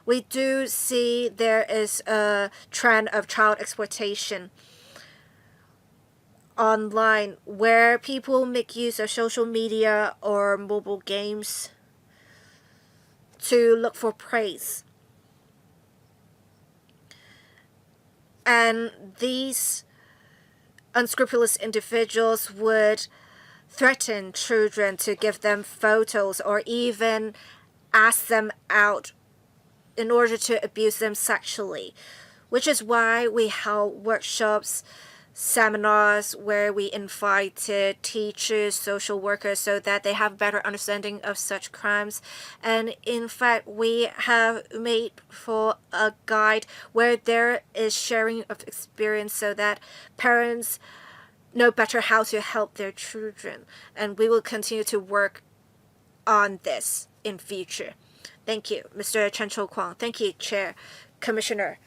C: we do see there is a trend of child exploitation online where people make use of social media or mobile games to look for praise. And these unscrupulous individuals would threaten children to give them photos or even ask them out in order to abuse them sexually, which is why we held workshops, seminars where we invited teachers, social workers, so that they have better understanding of such crimes. And in fact, we have made for a guide where there is sharing of experience so that parents know better how to help their children. And we will continue to work on this in future. Thank you, Mr. Chen Chou-Kwang. Thank you, Chair. Commissioner.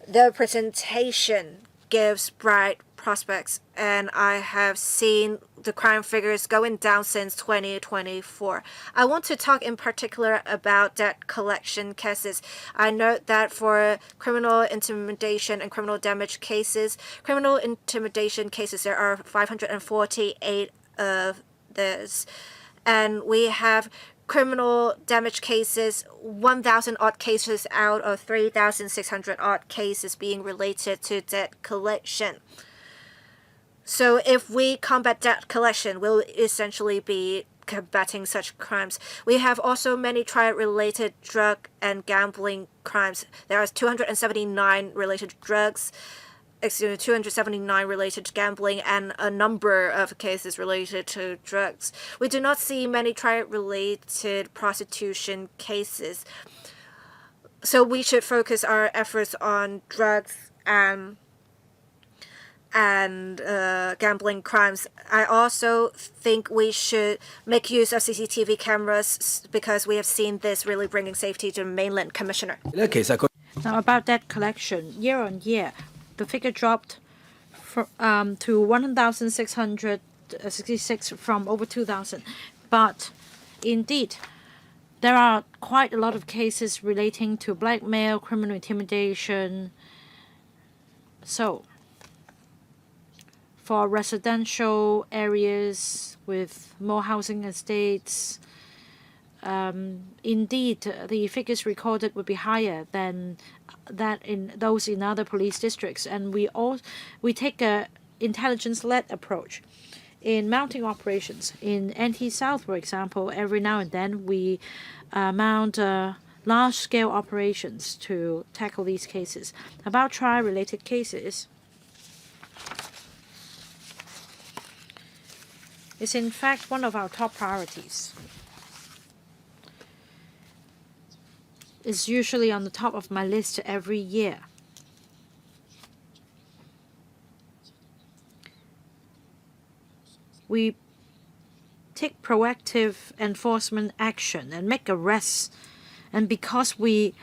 C: The presentation gives bright prospects, and I have seen the crime figures going down since 2024. I want to talk in particular about debt collection cases. I note that for criminal intimidation and criminal damage cases, there are 548 of this. And we have criminal damage cases, 1,000 odd cases out of 3,600 odd cases being related to debt collection. So if we combat debt collection, we'll essentially be combating such crimes. We have also many triad-related drug and gambling crimes. There are 279 related drugs, 279 related to gambling, and a number of cases related to drugs. We do not see many triad-related prostitution cases. So we should focus our efforts on drugs and gambling crimes. I also think we should make use of CCTV cameras because we have seen this really bringing safety to mainland. Commissioner.
A: Now about debt collection, year on year, the figure dropped to 1,666 from over 2,000. But indeed, there are quite a lot of cases relating to blackmail, criminal intimidation. So, for residential areas with more housing estates, indeed, the figures recorded would be higher than that in those in other police districts. And we take a intelligence-led approach in mounting operations. In NT South, for example, every now and then we mount large-scale operations to tackle these cases. About trial-related cases, it's in fact one of our top priorities. It's usually on the top of my list every year. We take proactive enforcement action and make arrests. And because we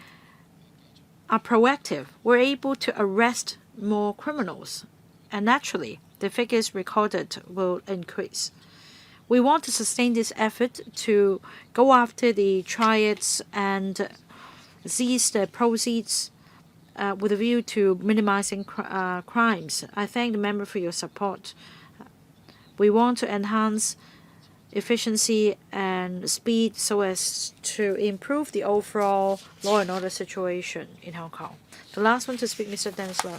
A: are proactive, we're able to arrest more criminals. And naturally, the figures recorded will increase. We want to sustain this effort to go after the triads and seize the proceeds with a view to minimizing crimes. I thank the member for your support. We want to enhance efficiency and speed so as to improve the overall law and order situation in Hong Kong. The last one to speak, Mr. Dennis Low.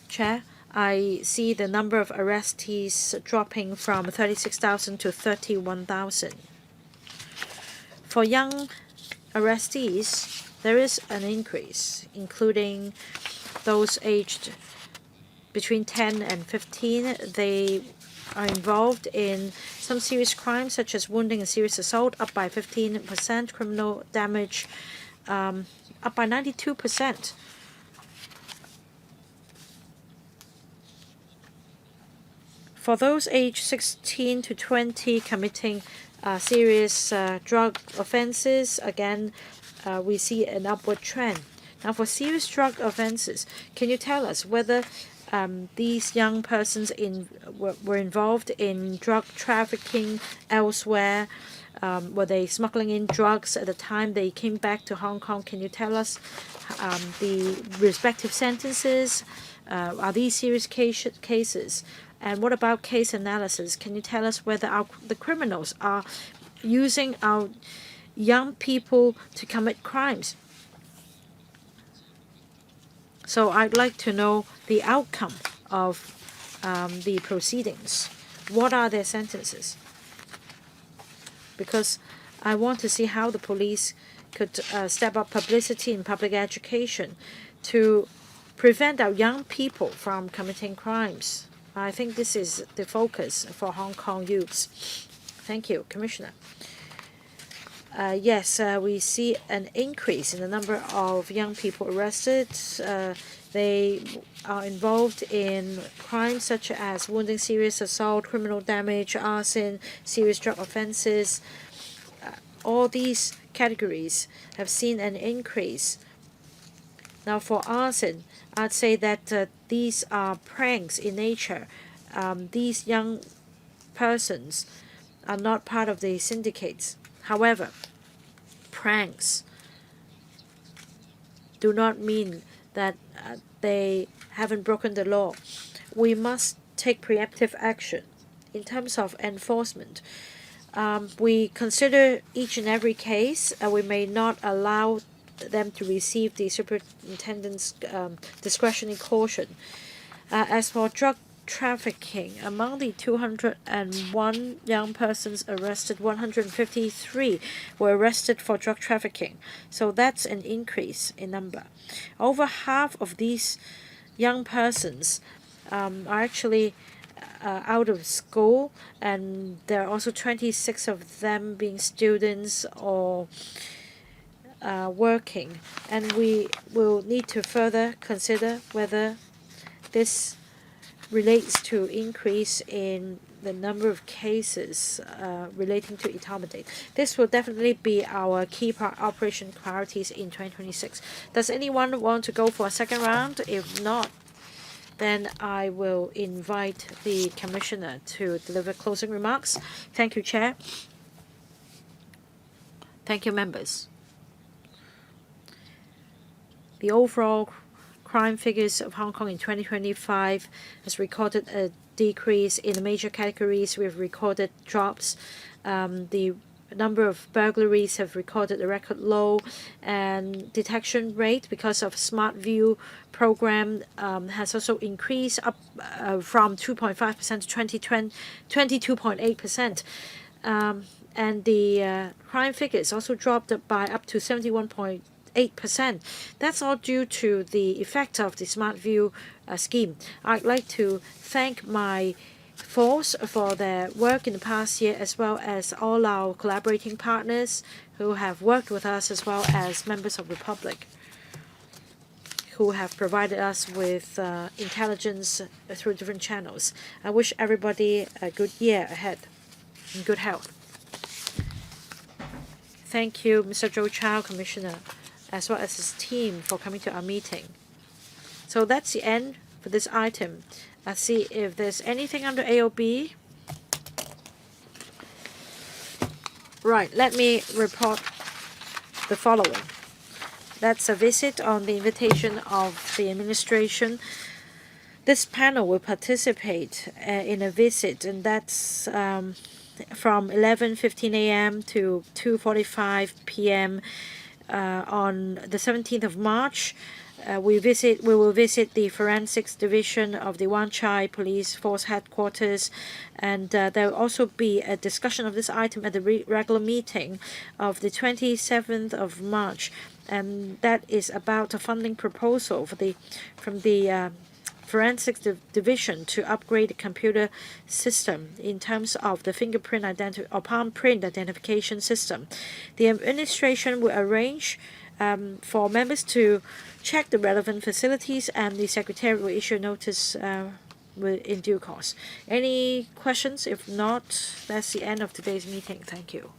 A: Chair, I see the number of arrestees dropping from 36,000 to 31,000. For young arrestees, there is an increase, including those aged between 10 and 15. They are involved in some serious crimes such as wounding and serious assault, up by 15%, criminal damage up by 92%. For those aged 16 to 20 committing serious drug offenses, again, we see an upward trend. Now, for serious drug offenses, can you tell us whether these young persons were involved in drug trafficking elsewhere? Were they smuggling in drugs at the time they came back to Hong Kong? Can you tell us the respective sentences? Are these serious cases? And what about case analysis? Can you tell us whether the criminals are using our young people to commit crimes? So I'd like to know the outcome of the proceedings. What are their sentences? Because I want to see how the police could step up publicity and public education to prevent our young people from committing crimes. I think this is the focus for Hong Kong youths. Thank you, Commissioner. Yes, we see an increase in the number of young people arrested. They are involved in crimes such as wounding, serious assault, criminal damage, arson, serious drug offenses. All these categories have seen an increase. Now, for arson, I'd say that these are pranks in nature. These young persons are not part of the syndicates. However, pranks do not mean that they haven't broken the law. We must take preemptive action in terms of enforcement. We consider each and every case. We may not allow them to receive the superintendent's discretionary caution. As for drug trafficking, among the 201 young persons arrested, 153 were arrested for drug trafficking. So that's an increase in number. Over half of these young persons are actually out of school, and there are also 26 of them being students or working. And we will need to further consider whether this relates to increase in the number of cases relating to accommodate. This will definitely be our key operation priorities in 2026. Does anyone want to go for a second round? If not, then I will invite the Commissioner to deliver closing remarks. Thank you, Chair. Thank you, members. The overall crime figures of Hong Kong in 2025 has recorded a decrease in the major categories. We've recorded drops. The number of burglaries have recorded a record low, and detection rate because of Smart View program has also increased up from 2.5% to 22.8%. and the crime figure is also dropped by up to 71.8%. That's all due to the effect of the Smart View scheme. I'd like to thank my force for their work in the past year, as well as all our collaborating partners who have worked with us, as well as members of the public who have provided us with intelligence through different channels. I wish everybody a good year ahead and good health. Thank you, Mr. Zhou Chao, Commissioner, as well as his team for coming to our meeting. So that's the end for this item. Let's see if there's anything under AOB. Right, let me report the following. That's a visit on the invitation of the administration. This panel will participate in a visit, and that's from 11:15 a.m. to 2:45 p.m. On the 17th of March. We will visit the Forensics Division of the Wan Chai Police Force Headquarters, and there will also be a discussion of this item at the regular meeting of the 27th of March, and that is about a funding proposal from the Forensics Division to upgrade the computer system in terms of the fingerprint or palm print identification system. The administration will arrange for members to check the relevant facilities, and the Secretariat will issue notice in due course. Any questions? If not, that's the end of today's meeting. Thank you.